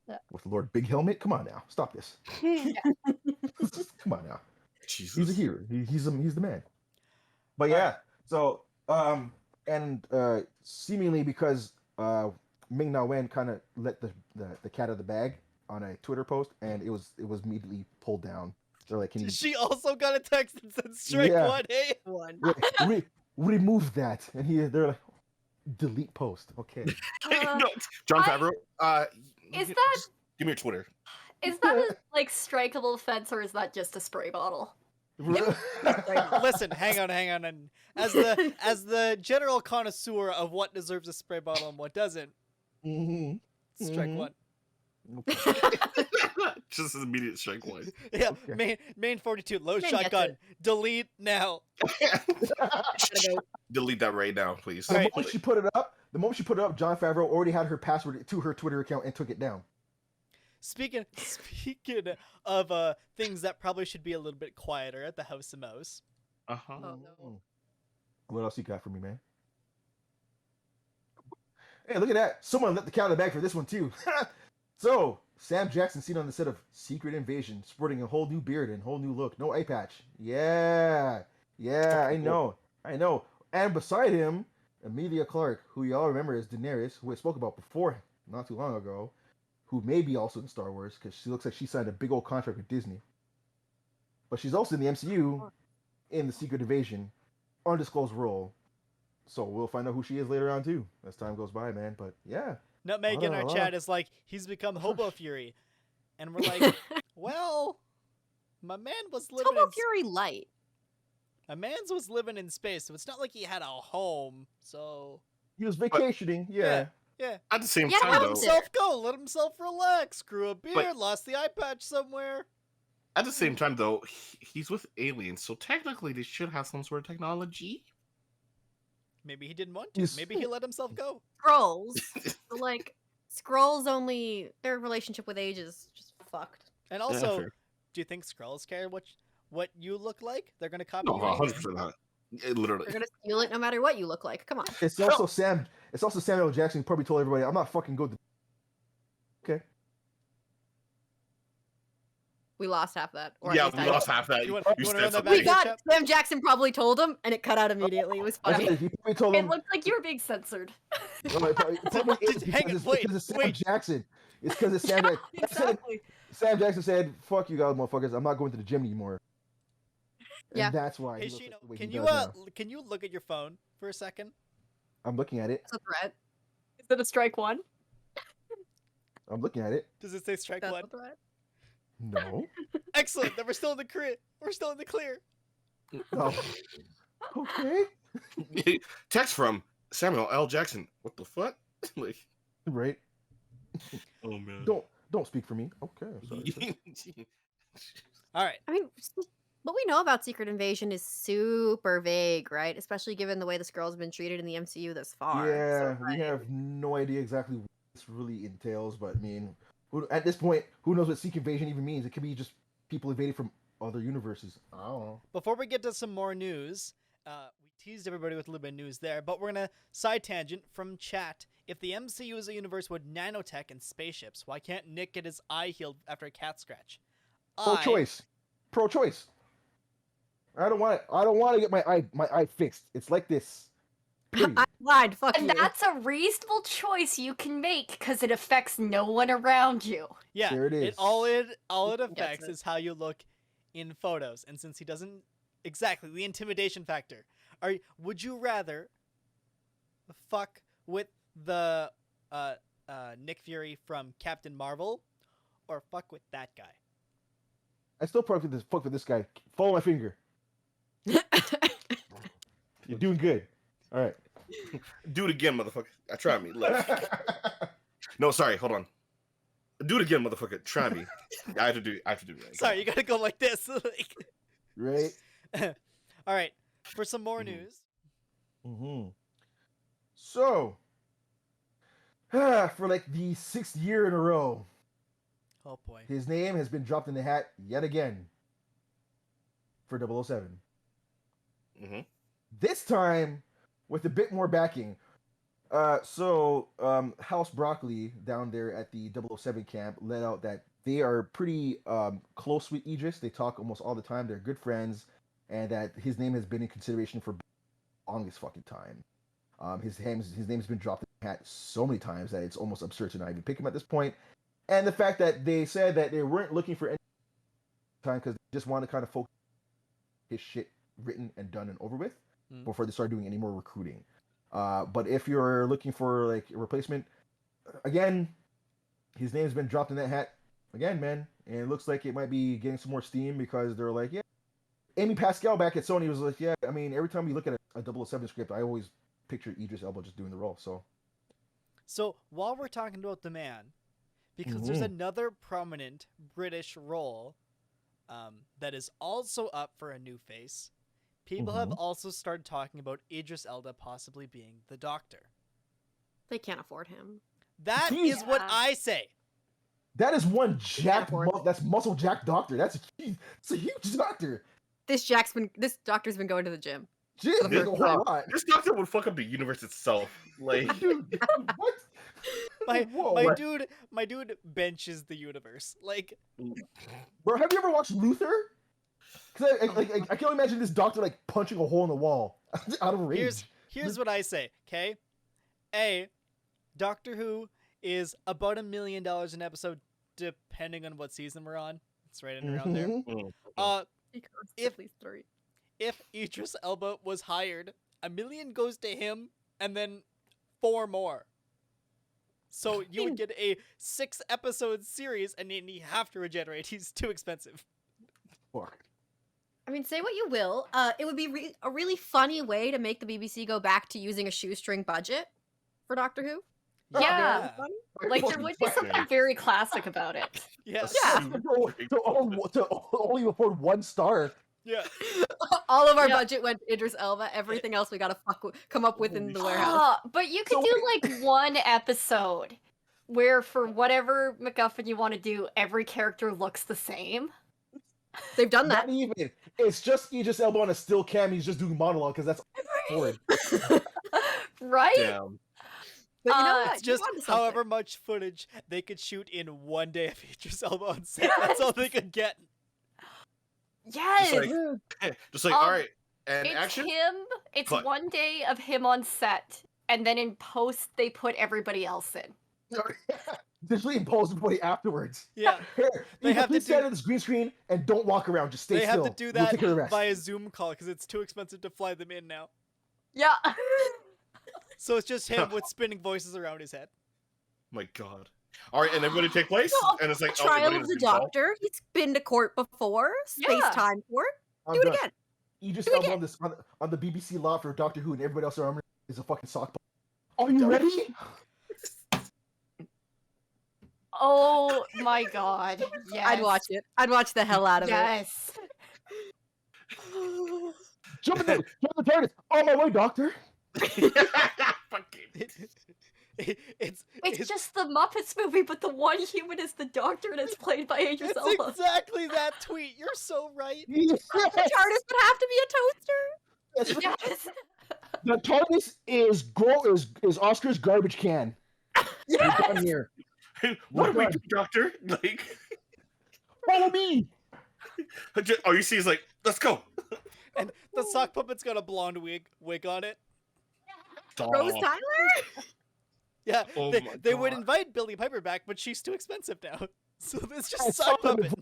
Yeah. With Lord Big Helmet, come on now, stop this. Come on now. Jesus. He's a hero. He's the man. But All yeah, right. so seemingly because Ming Na Wen kind of let the cat out of the bag on a Twitter post, and it was immediately pulled down. They're like, can you She also got a text that said strike Yeah. one, hey? One. remove that? And they're like, delete post. Okay. No, John Favreau. Is that Give me your Twitter. is that a like strikeable offense, or is that just a spray bottle? Listen, hang on. And as the general connoisseur of what deserves a spray bottle and what doesn't, Mhm. strike Mhm. one. Just an immediate strike one. Yeah, Okay. main 42, load Man gets shotgun, it. delete now. Delete that right now, please. The All right. moment she put it up, John Favreau already had her password to her Twitter account and took it down. Speaking of things that probably should be a little bit quieter at the House of Mouse. Uh-huh. Oh, no. What else you got for me, man? Hey, look at that. Someone let the cat out of the bag for this one, too. So, Sam Jackson seen on the set of Secret Invasion, sporting a whole new beard and whole new look. No eye patch. Yeah, I know. And beside him, Emilia Clarke, who y'all remember as Daenerys, who I spoke about before, not too long ago, who may be also in Star Wars, because she looks like she signed a big old contract with Disney. But she's also in the MCU, in the Secret Invasion, undisclosed role. So we'll find out who she is later on, too, as time goes by, man. But, yeah. Nutmeg in our chat is like, he's become Hobo Fury. And we're like, well, my man was living Turbo in Fury Light. a man's was living in space, so it's not like he had a home. So He was vacationing, yeah. yeah. At the same Yeah, time, well, though, Let Himself go, let himself relax, grew a beard, lost the eye patch somewhere. at the same time, though, he's with aliens, so technically they should have some sort of technology. Maybe he didn't want to. He's- Maybe he let himself go. Scrolls. So, like, Scrolls only, their relationship with age is just fucked. And Yeah, also, fair. do you think Skrulls care what you look like? They're gonna copy No, you. anyway. 100% not. Literally. They're gonna steal it no matter what you look like. Come on. It's also Samuel Jackson who probably told everybody, I'm not fucking good. Okay. We lost half that. Or at Yeah, least we I lost did. half that. You wanna You run said that something. back? We Good got job. Sam Jackson probably told him, and it cut out immediately. It was I funny. said, he probably told It him. looked like you were being censored. No, it probably is Hang because on, it's Sam wait. Jackson. It's because it's Sam Jackson. Exactly. Sam Jackson said, fuck you guys, motherfuckers. I'm not going to the gym anymore. And Yeah. that's why. Hey he looks like the Shino, way can he you does now. can you look at your phone for a second? I'm looking at it. That's a threat. Is it a strike one? I'm looking at it. Does it say strike That's one? a threat. No. Excellent. Then we're still in the clear. We're still in the clear. Oh. Okay. Text from Samuel L. Jackson. What the fuck? Like, Right. oh man. Don't speak for me. Okay. I'm sorry. All right. I mean, what we know about Secret Invasion is super vague, right? Especially given the way this girl's been treated in the MCU thus far. Yeah, So, we have no idea exactly what this really entails, but I mean, at this point, who knows what Secret Invasion even means? It could be just people invaded from other universes. I don't know. Before we get to some more news, we teased everybody with a little bit of news there, but we're gonna side tangent from chat. If the MCU is a universe with nanotech and spaceships, why can't Nick get his eye healed after a cat scratch? Pro-choice. Pro-choice. I don't want to get my eye fixed. It's like this. Period. I lied. Fuck And you. that's a reasonable choice you can make because it affects no one around you. Yeah, There it is. all it Gets affects it. is how you look in photos, and since he doesn't exactly the intimidation factor, would you rather fuck with the Nick Fury from Captain Marvel, or fuck with that guy? I still fuck with this guy. Follow my finger. You're doing good. All right. Do it again, motherfucker. Try me. Look. No, sorry. Hold on. Do it again, motherfucker. Try me. I have to do it. Sorry, you gotta go like this. Like- Right. all right, for some more news. Mm-hmm. So, for like the 6th year in a row, Oh boy. his name has been dropped in the hat yet again for 007. Mm-hmm. This time with a bit more backing. House Broccoli down there at the 007 camp let out that they are pretty close with Idris. They talk almost all the time. They're good friends, and that his name has been in consideration for the longest fucking time. His name's been dropped in the hat so many times that it's almost absurd to not even pick him at this point. And the fact that they said that they weren't looking for any time because they just want to kind of focus his shit written and done and over with before they start doing any more recruiting. But if you're looking for like a replacement, again, his name's been dropped in that hat again, man. And it looks like it might be getting some more steam because they're like, yeah. Amy Pascal back at Sony was like, yeah, I mean, every time we look at a 007 script, I always picture Idris Elba just doing the role. So while we're talking about the man, because there's another prominent British role that is also up for a new face, people have also started talking about Idris Elba possibly being the Doctor. They can't afford him. That is what I say. That is one jacked, that's muscle jack doctor. That's a huge doctor. This doctor's been going to the gym. This doctor would fuck up the universe itself. Like, dude, what? My dude benches the universe. Like, bro, have you ever watched Luther? Because I can only imagine this doctor like punching a hole in the wall out of rage. Here's what I say. Okay, Doctor Who is about $1 million an episode, depending on what season we're on. It's right in around there. If Idris Elba was hired, $1 million goes to him, and then 4 more. So you would get a 6-episode series, and then you have to regenerate. He's too expensive. Fuck. I mean, say what you will. It would be a really funny way to make the BBC go back to using a shoestring budget for Doctor Who. Yeah. Like, there would be something very classic about it. Yeah. To only afford 1 star. Yeah. All of our budget went to Idris Elba. Everything else we gotta come up with in the warehouse. But you could do like 1 episode where, for whatever MacGuffin you want to do, every character looks the same. They've done that. Not even. It's just Idris Elba on a still cam. He's just doing monologue because that's forward. Right? Damn. But you know what? It's just however much footage they could shoot in 1 day of Idris Elba on set. That's all they could get. Yes. Just like all right, and it's action. It's 1 day of him on set, and then in post they put everybody else in. Usually in post everybody afterwards. Yeah. Here, they have to stand on this green screen and don't walk around. Just stay still. They have to do that via Zoom call because it's too expensive to fly them in now. Yeah. So it's just him with spinning voices around his head. My God. All right, and everybody take place, and it's like Trial of the Doctor. He's been to court before. Space-time court. Do it again. You just on this on the BBC law for Doctor Who, and everybody else around is a fucking sock. Are you ready? Oh my God! Yes. I'd watch it. I'd watch the hell out of it. Yes. Jump in the TARDIS. On my way, Doctor. It's just the Muppets movie, but the one human is the Doctor, and it's played by Idris Elba. It's exactly that tweet. You're so right. Yes. The TARDIS would have to be a toaster. Yes. The TARDIS is Oscar's garbage can. Yes. We're done here. What do we do, Doctor? Like, follow me. All you see is like, let's go. And the sock puppet's got a blonde wig on it. Rose Tyler? Yeah, they would invite Billie Piper back, but she's too expensive now. So it's just sock puppet.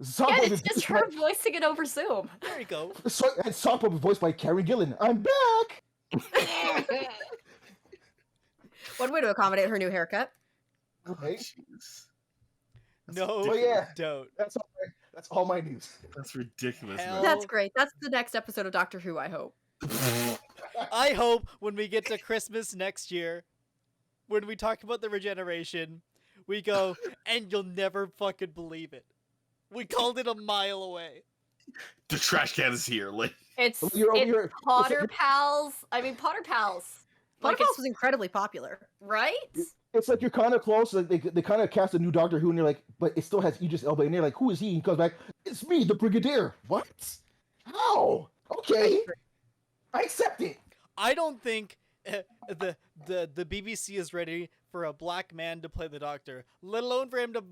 It's just her voicing it over Zoom. There you go. And sock puppet voiced by Karen Gillan. I'm back. One way to accommodate her new haircut. Okay. No, don't. That's all my news. That's ridiculous, Hell. man. That's great. That's the next episode of Doctor Who, I hope. I hope when we get to Christmas next year, when we talk about the regeneration, we go, and you'll never fucking believe it. We called it a mile away. The trash can is here. Like, it's Potter Pals. I mean, Potter Pals. Potter Pals was incredibly popular. Right? It's like you're kind of close. Like they kind of cast a new Doctor Who, and you're like, but it still has Idris Elba, and they're like, who is he? And he comes back, it's me, the Brigadier. What? How? Okay. I accept it. I don't think the BBC is ready for a black man to play the Doctor, let alone for him to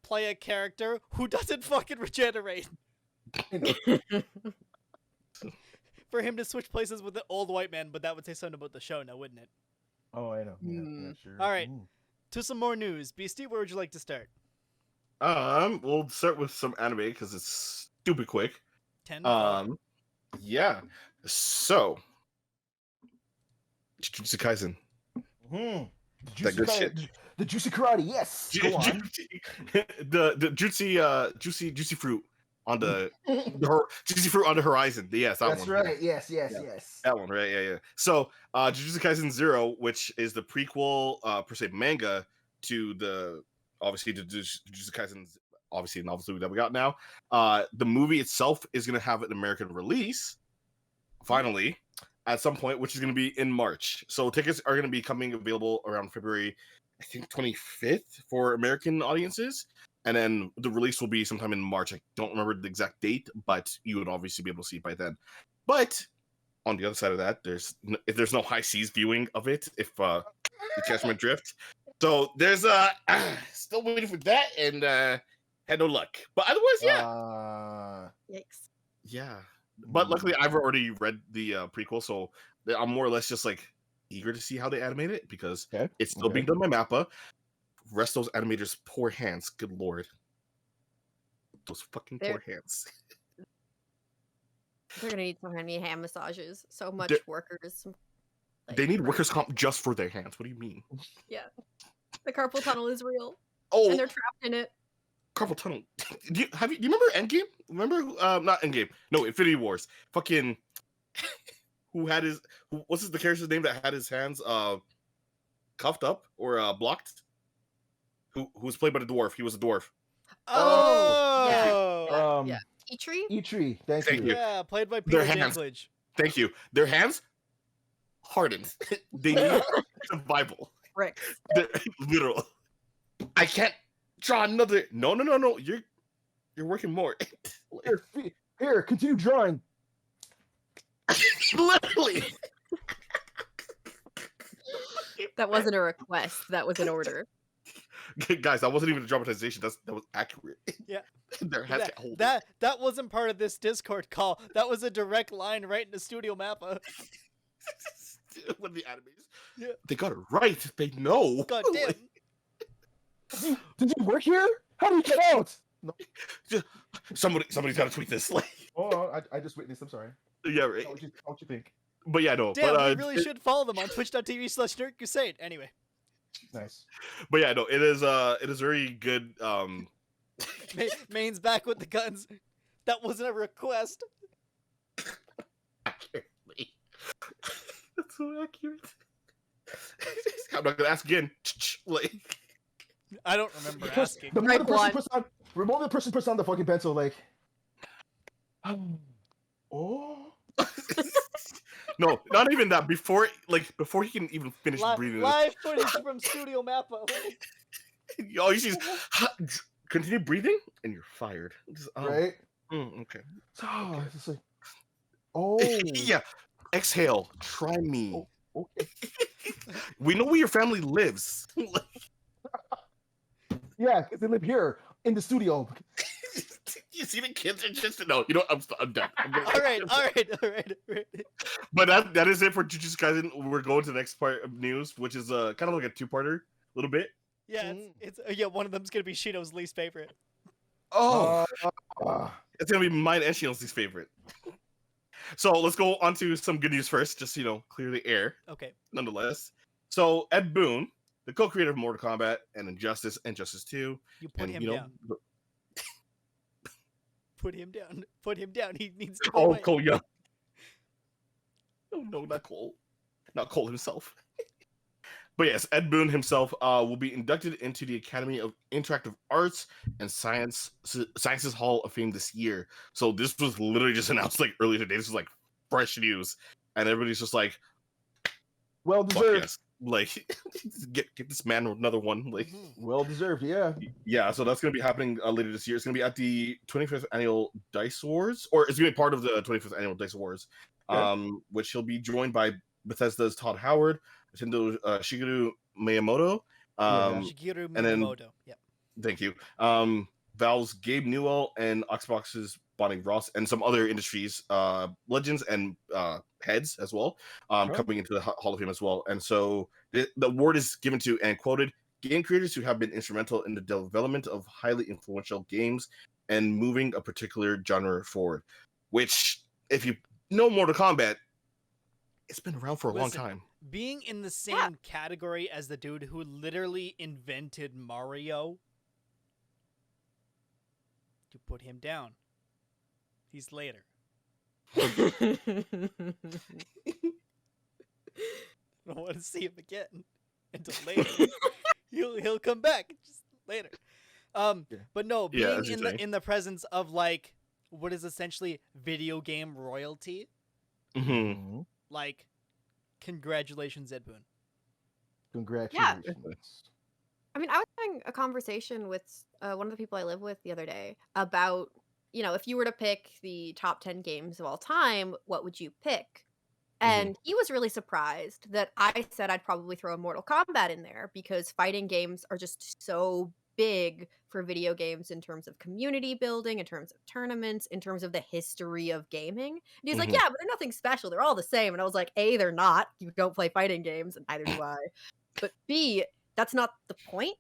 play a character who doesn't fucking regenerate. For him to switch places with the old white man, but that would say something about the show now, wouldn't it? Oh, I know. Yeah, sure. All right. To some more news. Beastie, where would you like to start? We'll start with some anime because it's stupid quick. 10. Yeah. So, Jujutsu Kaisen. That good shit. The juicy karate, yes. Go on. the juicy fruit on the juicy fruit on the horizon. Yes, that That's one. right. Yes. That one, right? Yeah. So, Jujutsu Kaisen 0, which is the prequel, per se, manga to the Jujutsu Kaisen's obviously novel that we got now. The movie itself is going to have an American release, finally, at some point, which is going to be in March. So tickets are going to be coming available around February, I think 25th for American audiences. And then the release will be sometime in March. I don't remember the exact date, but you would obviously be able to see it by then. But on the other side of that, there's no high seas viewing of it, if you catch my drift. So there's still waiting for that, and had no luck. But otherwise, yeah. Yikes. Yeah. But luckily, I've already read the prequel, so I'm more or less just like eager to see how they animate it because it's still being done by MAPPA. Rest those animators' poor hands. Good lord, those fucking poor hands. They're gonna need so many hand massages. So much workers. They need workers' comp just for their hands. What do you mean? Yeah, the carpal tunnel is real. Oh, and they're trapped in it. Carpal tunnel. Do you remember Endgame? Remember not Endgame. No, Infinity Wars. Fucking what's the character's name that had his hands cuffed up or blocked? Who was played by the dwarf? He was a dwarf. Oh, yeah. Eitri? Eitri, thank you. Yeah, played by Peter Dinklage. Thank you. Their hands hardened. They need survival. Rick. They're literal. I can't draw another. No. You're working more. Here, continue drawing. Literally. That wasn't a request. That was an order. Guys, that wasn't even a dramatization. That was accurate. Yeah. Their hands can't hold that wasn't part of this Discord call. That was a direct line right into Studio Mappa. When the animators, they got it right. They know. God damn. Did you work here? How do you get out? No. Somebody's got to tweet this. Oh, I just witnessed. I'm sorry. Yeah, right. What you think? But yeah, no. Damn, but, we really should follow them on twitch.tv/NerdCrusade. Anyway. Nice. But yeah, no, it is very good. Main's back with the guns. That wasn't a request. Accurately. That's so accurate. I'm not gonna ask again. Like, I don't remember asking. The moment the person puts on the fucking pencil, like, oh. No, not even that. Before he can even finish breathing. Live footage from Studio Mappa. You see, continue breathing, and you're fired. Right? Okay. Oh, it's just like, oh. Yeah. Exhale. Try me. Oh, okay. We know where your family lives. Yeah, because they live here in the studio. You see, the kids are just no. You know, I'm done. All right. But that is it for Jujutsu Kaisen. We're going to the next part of news, which is kind of like a two-parter, a little bit. Yeah, it's one of them's gonna be Shino's least favorite. Oh, it's gonna be mine and Shino's least favorite. So let's go on to some good news first, just clear the air. Okay. Nonetheless, so Ed Boon, the co-creator of Mortal Kombat and Injustice and Justice 2, you put him down. Put him down. Put him down. He needs to go away. Cole Young. Oh no, not Cole. Not Cole himself. But yes, Ed Boon himself will be inducted into the Academy of Interactive Arts and Sciences Hall of Fame this year. So this was literally just announced earlier today. This is fresh news, and everybody's just like, well deserved. Yes. Get this man another one. Well deserved, yeah. Yeah, so that's gonna be happening later this year. It's gonna be at the 25th annual Dice Awards, or it's gonna be part of the 25th annual Dice Awards. which he'll be joined by Bethesda's Todd Howard, Nintendo Shigeru Miyamoto, Shigeru and then Miyamoto. Yep. thank you. Valve's Gabe Newell and Xbox's Bonnie Ross and some other industries legends and heads as well coming into the Hall of Fame as well. And so the award is given to, and quoted, game creators who have been instrumental in the development of highly influential games and moving a particular genre forward. Which, if you know Mortal Kombat, it's been around for a long time. Being in the same category as the dude who literally invented Mario, to put him down. He's later. I don't want to see him again until later. he'll come back just later. But no, being in the presence of like what is essentially video game royalty. Mm-hmm. Like, congratulations, Ed Boon. Congratulations. Yeah. I mean, I was having a conversation with one of the people I live with the other day about, you know, if you were to pick the top 10 games of all time, what would you pick? And he was really surprised that I said I'd probably throw a Mortal Kombat in there because fighting games are just so big for video games in terms of community building, in terms of tournaments, in terms of the history of gaming. And he's like, yeah, but they're nothing special. They're all the same. And I was like, A, they're not. You don't play fighting games, and neither do I. But B, that's not the point.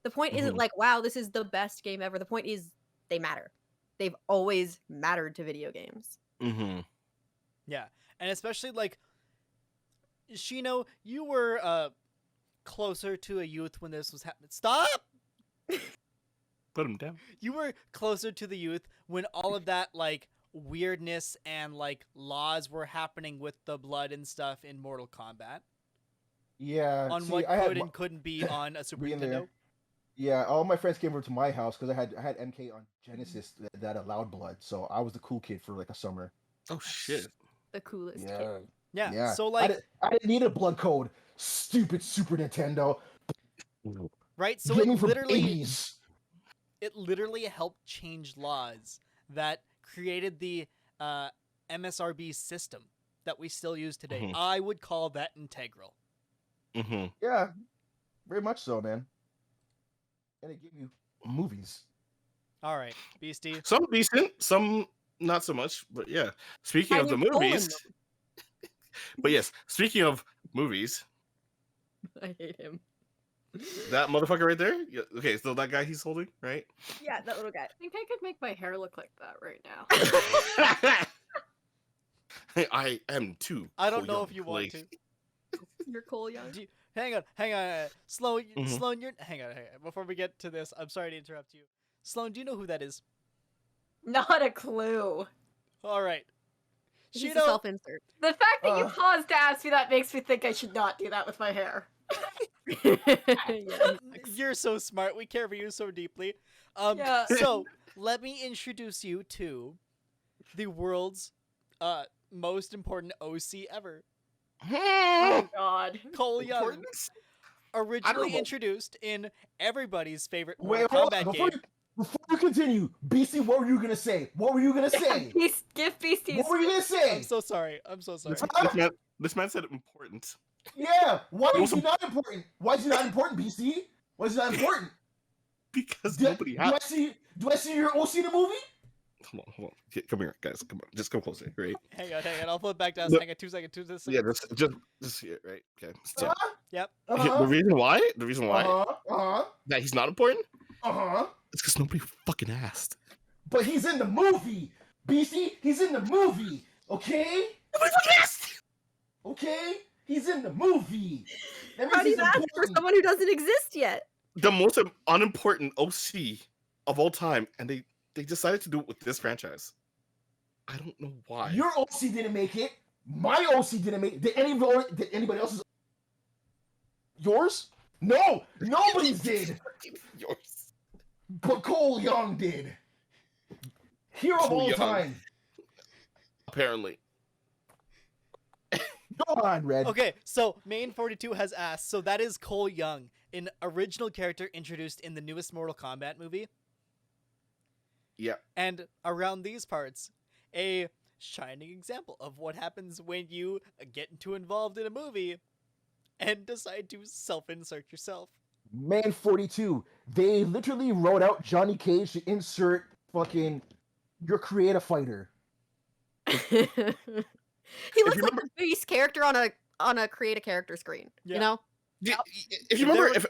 The point isn't like, wow, this is the best game ever. The point is they matter. They've always mattered to video games. Yeah. And especially like, Shino, you were closer to a youth when this was happening. Stop! Put him down. You were closer to the youth when all of that like weirdness and like laws were happening with the blood and stuff in Mortal Kombat. Yeah. On what could and couldn't be on a Super Nintendo. There. Yeah, all my friends came over to my house because I had MK on Genesis that allowed blood, so I was the cool kid for like a summer. Oh shit! The coolest Yeah. kid. Yeah. So like, I didn't need a blood code. Stupid Super Nintendo. Right. So it literally helped change laws that created the MSRB system that we still use today. I would call that integral. Yeah, very much so, man. And it gave you movies. All right, Beastie. Some decent, some not so much. But yeah, speaking of the movies. But yes, speaking of movies. I hate him. That motherfucker right there? Yeah, okay, so that guy he's holding, right? Yeah, that little guy. I think I could make my hair look like that right now. I am too. I don't know if you want to. You're Cole Young. Hang on. Sloan, you're... Hang on. Before we get to this, I'm sorry to interrupt you. Sloan, do you know who that is? Not a clue. All right. She's a self-insert. The fact that you paused to ask me that makes me think I should not do that with my hair. You're so smart. We care for you so deeply. So let me introduce you to the world's most important OC ever. Oh God, Cole Young, originally introduced in everybody's favorite Kombat game. Before you continue, BC, what were you gonna say? Give BC. What were you gonna say? I'm so sorry. This man said important. Yeah, why is he not important? Why is he not important, BC? Why is he not important? Because nobody has. Do I see your OC in the movie? Hold on. Come here, guys. Come on. Just come closer, right? Hang on. I'll flip back down. Hang on, 2 seconds. Yeah, just here, right? Okay. So, yep. The reason why that he's not important? It's because nobody fucking asked. But he's in the movie, BC. He's in the movie, okay? Nobody fucking asked! Okay? He's in the movie. How do you ask for someone who doesn't exist yet? The most unimportant OC of all time, and they decided to do it with this franchise. I don't know why. Your OC didn't make it. My OC didn't make it. Did anybody else's? Yours? No, nobody's did. Yours. But Cole Young did. Hero of all time. Apparently. Go on, Red. Okay, so Main 42 has asked, so that is Cole Young, an original character introduced in the newest Mortal Kombat movie? Yeah. And around these parts, a shining example of what happens when you get too involved in a movie and decide to self-insert yourself. Man 42. They literally wrote out Johnny Cage to insert fucking your creative fighter. He looks you like remember- the base character on a create a character screen. Yeah. You know? If you remember, if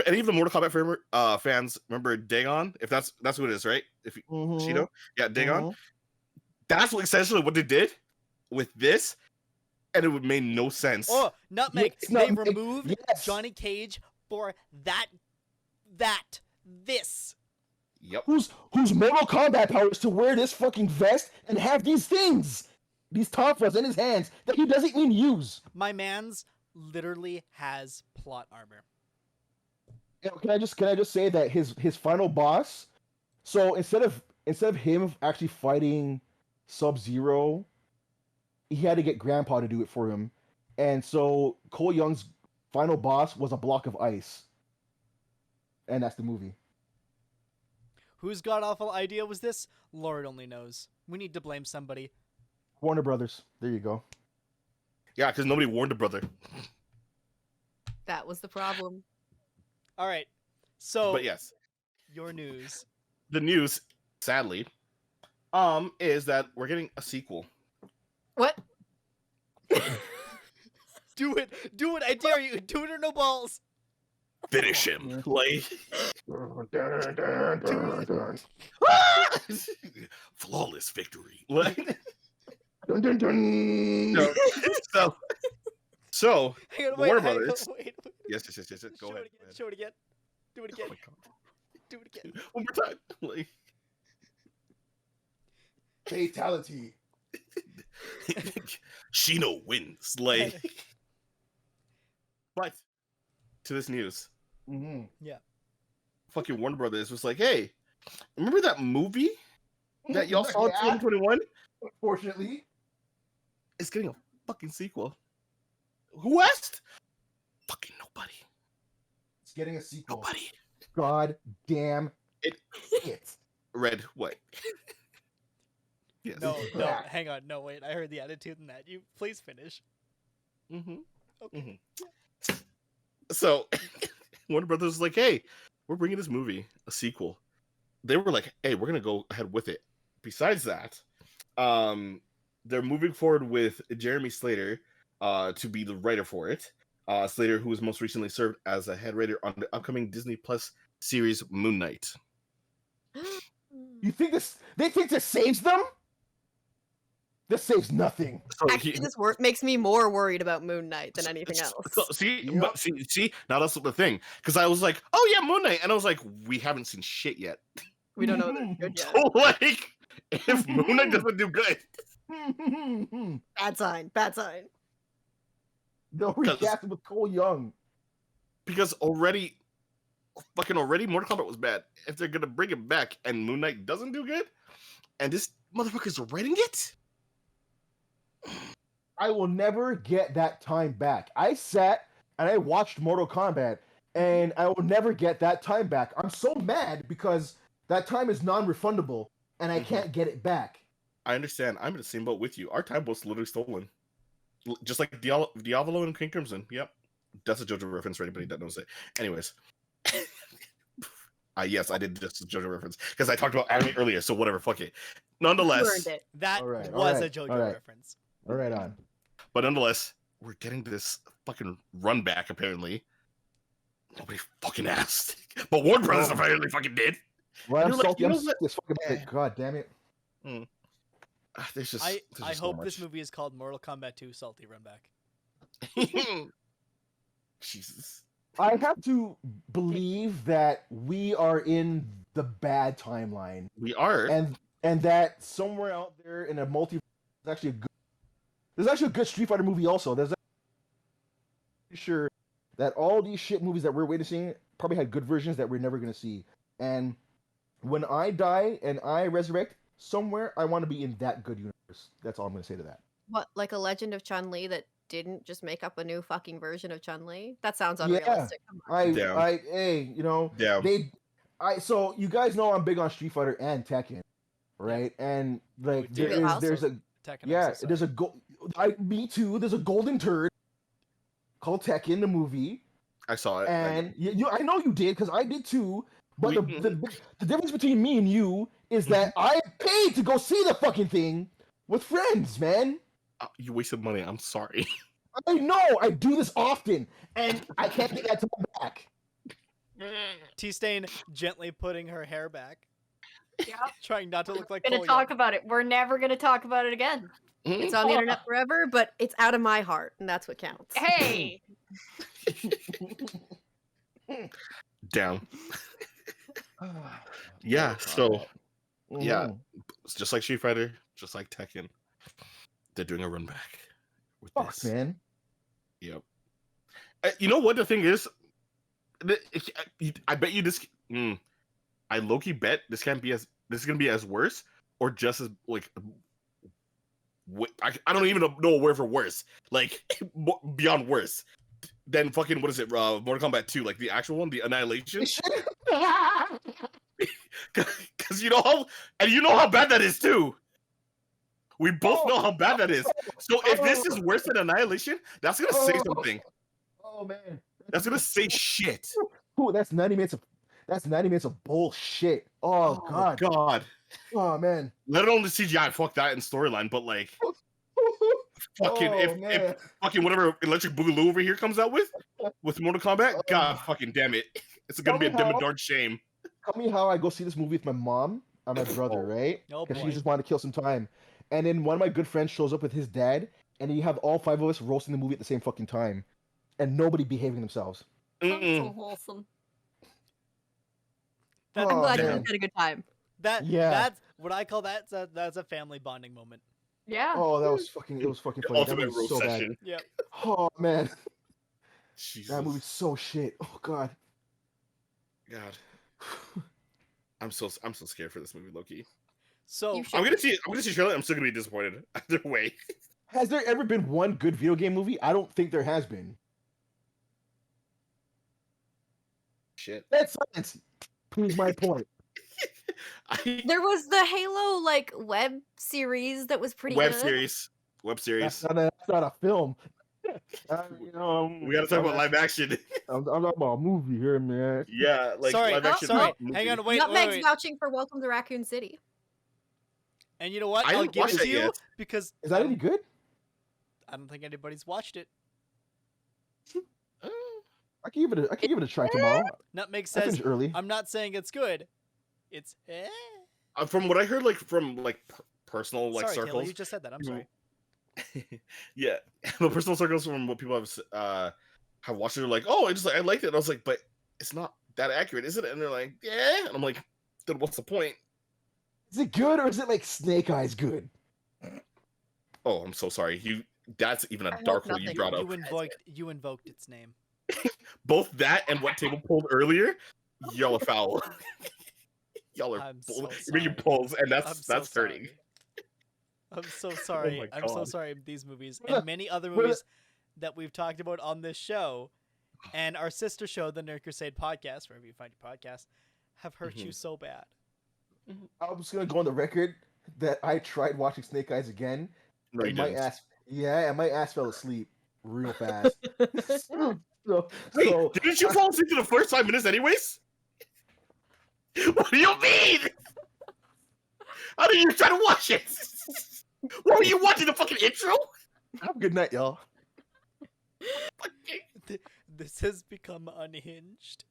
any of the Mortal Kombat fans remember Dagon, if that's who it is, right? If you, Shido, yeah, Dagon. That's essentially what they did with this, and it would make no sense. Oh, Nutmeg! Yes, They Nutmeg, removed yes. Johnny Cage for this. Yep. Whose Mortal Kombat power is to wear this fucking vest and have these things, these tonfas in his hands that he doesn't even use. My man's literally has plot armor. You know, can I just say that his final boss? So instead of him actually fighting Sub-Zero, he had to get Grandpa to do it for him, and so Cole Young's final boss was a block of ice, and that's the movie. Whose god-awful idea was this? Lord only knows. We need to blame somebody. Warner Brothers. There you go. Yeah, because nobody warned the brother. That was the problem. All right. So, But yes, your news. the news, sadly, is that we're getting a sequel. What? Do it! Do it! I dare you! Do it or no balls! Finish him. Like flawless victory. Like so Hang on, The wait, Warner hang on, Brothers. wait. yes. Go Show ahead. it again. Show it again. Do it Oh again. my God. Do it again. One more time. Like Fatality. Shino wins. Like but to this news, Mm-hmm. fucking Warner Brothers was like, hey, remember that movie that y'all saw in 2021? Unfortunately, It's getting a fucking sequel. Who asked? Fucking nobody. it's getting a sequel. Nobody. God damn It- it. Red, what? Yes. No, no, Yeah. hang on. No, wait. I heard the attitude in that. You please finish. Mm-hmm. Okay. So, Warner Brothers was like, hey, we're bringing this movie a sequel. They were like, hey, we're going to go ahead with it. Besides that, they're moving forward with Jeremy Slater to be the writer for it. Slater, who was most recently served as a head writer on the upcoming Disney Plus series Moon Knight. You think this? They think this saves them? This saves nothing. So Actually, this makes me more worried about Moon Knight than anything else. See, Yep. but see, now that's the thing. Because I was like, oh yeah, Moon Knight, and I was like, we haven't seen shit yet. We don't know that it's good yet. So like, if Moon Knight doesn't do good, Bad sign. Bad sign. They'll recast it with Cole Young. because already Mortal Kombat was bad. If they're gonna bring it back and Moon Knight doesn't do good, and this motherfucker's writing it, I will never get that time back. I sat and I watched Mortal Kombat, and I will never get that time back. I'm so mad because that time is non-refundable, and I can't get it back. I understand. I'm in the same boat with you. Our time was literally stolen, just like Diavolo and King Crimson. Yep, that's a JoJo reference for anybody that knows it. Anyways. Yes, I did just a JoJo reference because I talked about anime earlier, so whatever, fuck it. You Nonetheless, earned it. That All right, was all a right, JoJo all right. reference. All right, on. but nonetheless, we're getting this fucking run back. Apparently, nobody fucking asked, but Warner Brothers Oh. apparently fucking did. Well, I'm You're like, salty. you I'm know what? this fucking bit. God damn it. There's just I there's just so hope this much. movie is called Mortal Kombat 2 Salty Run Back. Jesus. I have to believe that we are in the bad timeline, We are. and that somewhere out there in a multi, there's actually a good Street Fighter movie also. There's sure that all these shit movies that we're witnessing probably had good versions that we're never gonna see. And when I die and I resurrect, somewhere I want to be in that good universe. That's all I'm gonna say to that. What, like a Legend of Chun-Li that didn't just make up a new fucking version of Chun-Li? That sounds Yeah. unrealistic. Come on. Hey, you know, Yeah. so you guys know I'm big on Street Fighter and Tekken, right? And like do there's a Tekken, I'm yeah, so there's a sorry. me too. There's a golden turd called Tekken, the movie, I saw it. and I know you did because I did too. But We- the difference between me and you is that I paid to go see the fucking thing with friends, man. You wasted money. I'm sorry. I know I do this often, and I can't get that time back. T-Stain gently putting her hair back, Yep. trying not to look like We're gonna Cole talk Young. about it. We're never gonna talk about it again. It's on the internet forever, but it's out of my heart, and that's what counts. Hey, Down. Yeah. So yeah, it's just like Street Fighter, just like Tekken, they're doing a run back with Fuck, this. man. Yep. You know what the thing is? I bet you this. I low-key bet this is gonna be as worse or just as like. I don't even know a word for worse. Like beyond worse than fucking what is it? Mortal Kombat 2, like the actual one, the Annihilation. Because you know how bad that is too. We both know how bad that is. So if this is worse than Annihilation, that's gonna say something. Oh man, That's gonna say shit. Ooh, that's 90 minutes of bullshit. Oh god. God. Oh man. Let alone the CGI. Fuck that in storyline. But like, fucking if fucking whatever Electric Boogaloo over here comes out with Mortal Kombat, God fucking damn it, it's gonna be a dim and dark shame. Tell me how I go see this movie with my mom and my brother, right? Oh, Because boy. she just wanted to kill some time. And then one of my good friends shows up with his dad, and you have all 5 of us roasting the movie at the same fucking time, and nobody behaving themselves. that's so wholesome. That, I'm glad you man. had a good time. That's what I call that's a family bonding moment. Yeah. Oh, it was fucking The funny. That ultimate movie's roast so bad. session. Yep. Oh man, Jesus. that movie's so shit. Oh god. God. I'm so scared for this movie, Loki. So You should. I'm gonna see Charlotte. I'm still gonna be disappointed either way. Has there ever been one good video game movie? I don't think there has been. Shit. That's science. Proves my point. There was the Halo like web series that was pretty Web good. series. That's not a film. We gotta talk about live action. I'm talking about a movie here, man. Yeah, like sorry, live action. sorry. movie. Hang on, wait. Nutmeg's vouching for Welcome to Raccoon City. And you know what? I I'll didn't give watch it that to you yet. because Is that any good? I don't think anybody's watched it. I can give it a try tomorrow. Nutmeg I says, finished early. "I'm not saying it's good. It's From what I heard, like from like personal like sorry, Taylor, circles. you just said that. I'm sorry. Yeah, the personal circles from what people have watched it are like, oh, I liked it. And I was like, but it's not that accurate, is it? And they're like, yeah. And I'm like, then what's the point? Is it good or is it like Snake Eyes good? Oh, I'm so sorry. That's even I a hope dark hole you nothing. brought up. You invoked its name. Both that and what Table pulled earlier, y'all are foul. Y'all are I'm so you're making sorry. pulls, and I'm that's so hurting. sorry. I'm so sorry. my I'm so God. sorry. These movies and many other movies that we've talked about on this show, and our sister show, the Nerd Crusade podcast, wherever you find your podcast, have hurt you so bad. I'm just gonna go on the record that I tried watching Snake Eyes again. No, you and my didn't. my ass fell asleep real fast. Wait, so didn't you fall asleep to the first 5 minutes anyways? What do you mean? How did you try to watch it? What were you watching, the fucking intro? have a good night, y'all. This has become unhinged.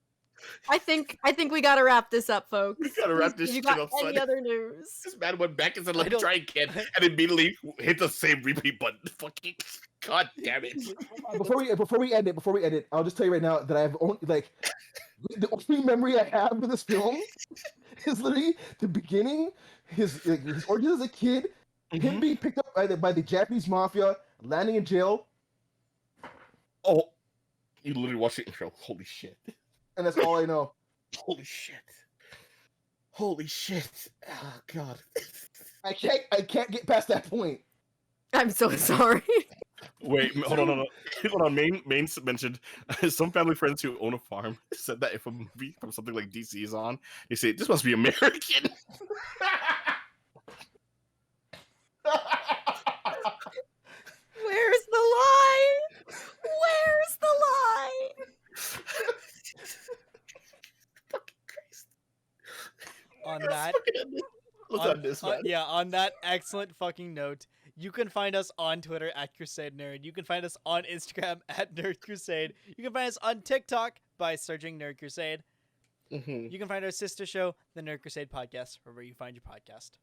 I think we gotta wrap this up, folks. We gotta wrap this You shit got up, any son. other news? This man went back and said, "Let I me don't- try again," and immediately hit the same repeat button. Fucking god damn it! Before we end it, I'll just tell you right now that I have only the only memory I have of this film is literally the beginning, his origin as a kid, him being picked up by the Japanese mafia, landing in jail, Oh, you literally watched the intro. Holy shit! and that's all I know. Holy shit! Holy shit! Oh god! I can't get past that point. I'm so sorry. Wait, hold on. Hold on. Main mentioned some family friends who own a farm said that if a movie from something like DC is on, they say this must be American. on Let's that, fucking end this. Let's end this, man. yeah, on that excellent fucking note, you can find us on Twitter at Crusade Nerd. You can find us on Instagram at Nerd Crusade. You can find us on TikTok by searching Nerd Crusade. Mhm. You can find our sister show, the Nerd Crusade Podcast, wherever you find your podcast.